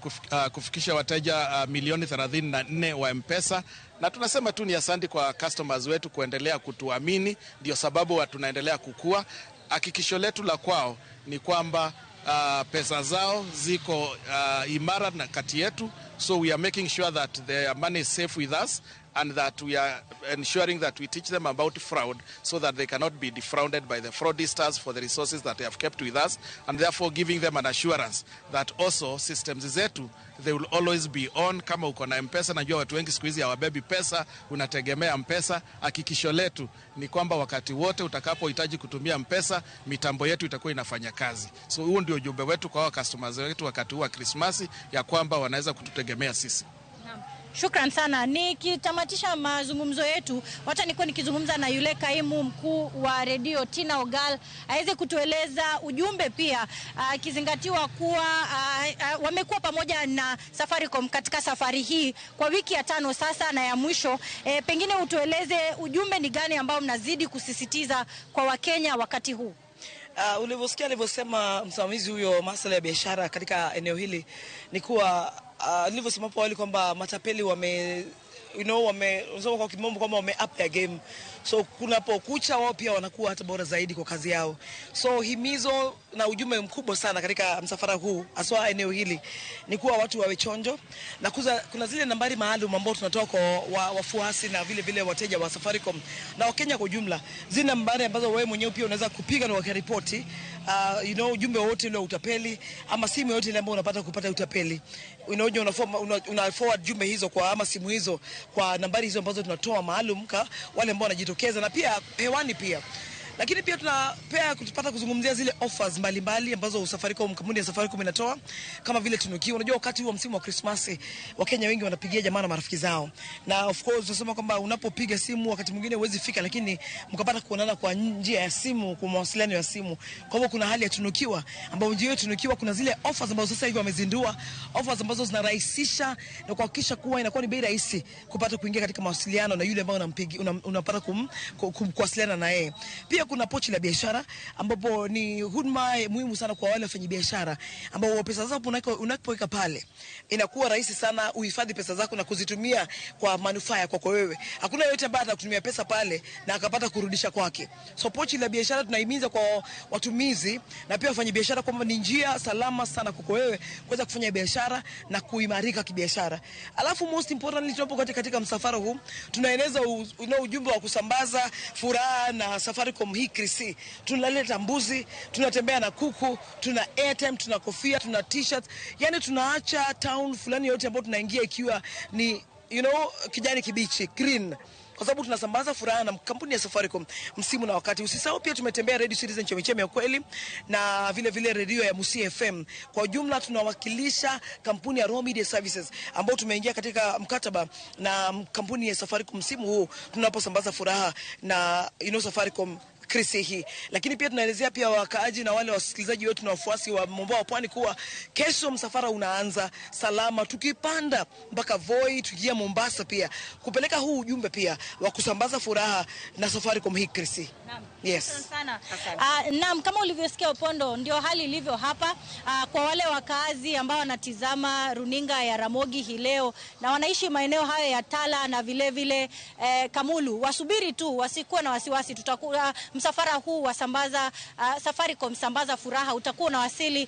kufikisha wateja milioni 34 wa M-Pesa, na tunasema tu ni asante kwa customers wetu kuendelea kutuamini, ndio sababu tunaendelea kukua. Hakikisho letu la kwao ni kwamba pesa zao ziko imara na kati yetu, so we are making sure that their money is safe with us, and that we are ensuring that we teach them about fraud so that they cannot be defrauded by the fraudsters for the resources that they have kept with us, and therefore giving them an assurance that also systems zetu, they will always be on. Kama uko na M-Pesa, najua watu wengi siku hizi hawabebi pesa, unategemea M-Pesa. Hakikisho letu ni kwamba wakati wote utakapohitaji kutumia M-Pesa, mitambo yetu itakuwa inafanya kazi. So huo ndio ujumbe wetu kwa customers wetu wakati wa Krismasi, ya kwamba wanaweza kututegemea sisi. Shukran sana. Nikitamatisha mazungumzo yetu, wacha nikuwa nikizungumza na yule kaimu mkuu wa redio Tina Ogal aweze kutueleza ujumbe pia, akizingatiwa kuwa wamekuwa pamoja na Safaricom katika safari hii kwa wiki ya 5 sasa na ya mwisho. Pengine utueleze ujumbe ni gani ambao mnazidi kusisitiza kwa Wakenya wakati huu? Ulivyosikia alivyosema msimamizi huyo masuala ya biashara katika eneo hili, ni kuwa nilivyosema hapo awali kwamba matapeli unasema kwa kimombo kwamba wame up their game. So kunapokucha wao pia wanakuwa hata bora zaidi kwa kazi yao. So himizo na ujumbe mkubwa sana katika msafara huu aswa eneo hili ni kuwa watu wawe chonjo, na kuna zile nambari maalum ambao tunatoa kwa wafuasi na vile wateja wa Safaricom na Wakenya kwa jumla, zile nambari ambazo wewe mwenyewe pia unaweza kupiga na wakaripoti ujumbe wote ule utapeli ama simu yote ile ambayo unapata kupata utapeli. Una forward jumbe hizo kwa ama simu hizo kwa nambari hizo ambazo tunatoa maalum kwa wale ambao wanajitokeza, na pia hewani pia. Lakini pia kupata kuzungumzia zile offers mbalimbali ambazo Safaricom, kampuni ya Safaricom inatoa, kama vile Tunukiwa. Unajua wakati wa msimu wa Krismasi Wakenya wengi wanapigia jamaa na marafiki zao, na of course tunasema kwamba unapopiga simu wakati mwingine huwezi fika, lakini mkapata kuonana kwa njia ya simu, kwa mawasiliano ya simu. Kwa hivyo kuna hali ya Tunukiwa, ambapo njia Tunukiwa kuna zile offers ambazo sasa hivi wamezindua, offers ambazo zinarahisisha na kuhakikisha kuwa inakuwa ni bei rahisi kupata kuingia katika mawasiliano na yule ambao unapata kuwasiliana na yeye. Pia kuna pochi la biashara, ambapo ni huduma muhimu sana kwa wale wafanyabiashara ambao pesa zao unapoweka pale inakuwa rahisi sana uhifadhi pesa zako na kuzitumia kwa manufaa yako wewe. Hakuna yote ambaye atakutumia pesa pale na akapata kurudisha kwake. So pochi la biashara tunahimiza kwa watumizi na pia wafanyabiashara kwamba ni njia salama sana kwa wewe kuweza kufanya biashara na kuimarika kibiashara. Alafu most importantly, tunapokuwa katika msafara huu tunaeneza ujumbe wa kusambaza furaha na Safaricom hii Krisi. Tunaleta mbuzi, tunatembea na kuku, tuna airtime, tuna kofia, tuna t-shirts. Yani tunaacha town fulani yote ambayo tunaingia ikiwa ni kijani kibichi, green. Kwa sababu tunasambaza furaha na kampuni ya Safaricom msimu na wakati. Usisahau pia tumetembea Radio Citizen chemichemi ya kweli na vile vile radio ya Musi FM. Kwa jumla tunawakilisha kampuni ya Raw Media Services ambao tumeingia katika mkataba na kampuni ya Safaricom msimu huu tunaposambaza furaha na Safaricom Krisi hii. Lakini pia tunaelezea pia wakaaji na wale wasikilizaji wetu na wafuasi wa Mombasa Pwani kuwa kesho msafara unaanza salama tukipanda mpaka Voi tukia Mombasa pia kupeleka huu ujumbe pia wa kusambaza furaha na Safaricom hii Krisi. Naam. Yes. Sana. Naam, kama ulivyosikia Opondo, ndio hali ilivyo hapa. Kwa wale wakaazi ambao wanatizama runinga ya Ramogi hii leo na wanaishi maeneo hayo ya Tala na vile vile Kamulu, wasubiri tu, wasikuwa na wasiwasi. Tutakuwa msafara huu wa Safaricom sambaza furaha utakuwa unawasili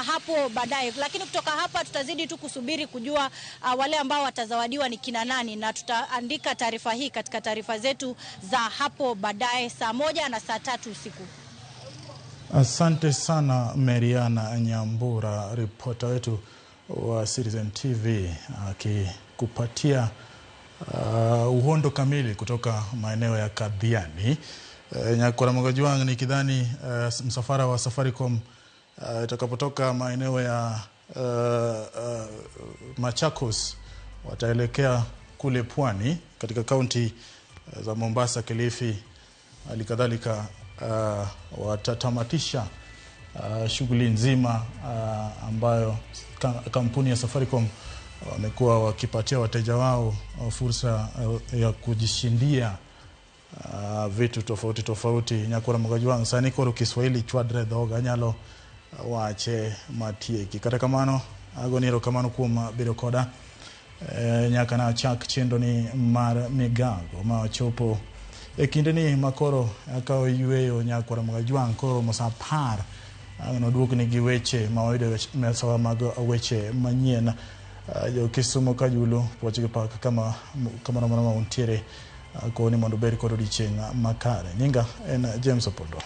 hapo baadaye. Lakini kutoka hapa tutazidi tu kusubiri kujua wale ambao watazawadiwa ni kina nani, na tutaandika taarifa hii katika taarifa zetu za hapo baadaye saa 1 na saa 3 usiku. Asante sana Mariana Nyambura, ripota wetu wa Citizen TV, akikupatia uhondo kamili kutoka maeneo ya Kadhiani. Nyakora Mogojwang nikidhani msafara wa Safaricom itakapotoka maeneo ya Machakos wataelekea kule pwani katika kaunti za Mombasa, Kilifi, halikadhalika watatamatisha shughuli nzima ambayo kampuni ya Safaricom wamekuwa wakipatia wateja wao fursa ya kujishindia vitu tofauti tofauti. Nyakora Mogojwang sani koro Kiswahili chwadre dhoga nyalo wache matieki kata kamano agoniro kamano kuom bedo koda nyaka na chak chendo ni mar migago ma chopo kinde ni makoro akaw yueyo. Nyakora Mogojwang koro mosapar nodwokni gi weche mawayudo mesawa mag weche manyien. Jo Kisumo Kajulo pochige pak kama untiere koni mondo beri kod odiochieng' makare. Nyinga en James Opondo.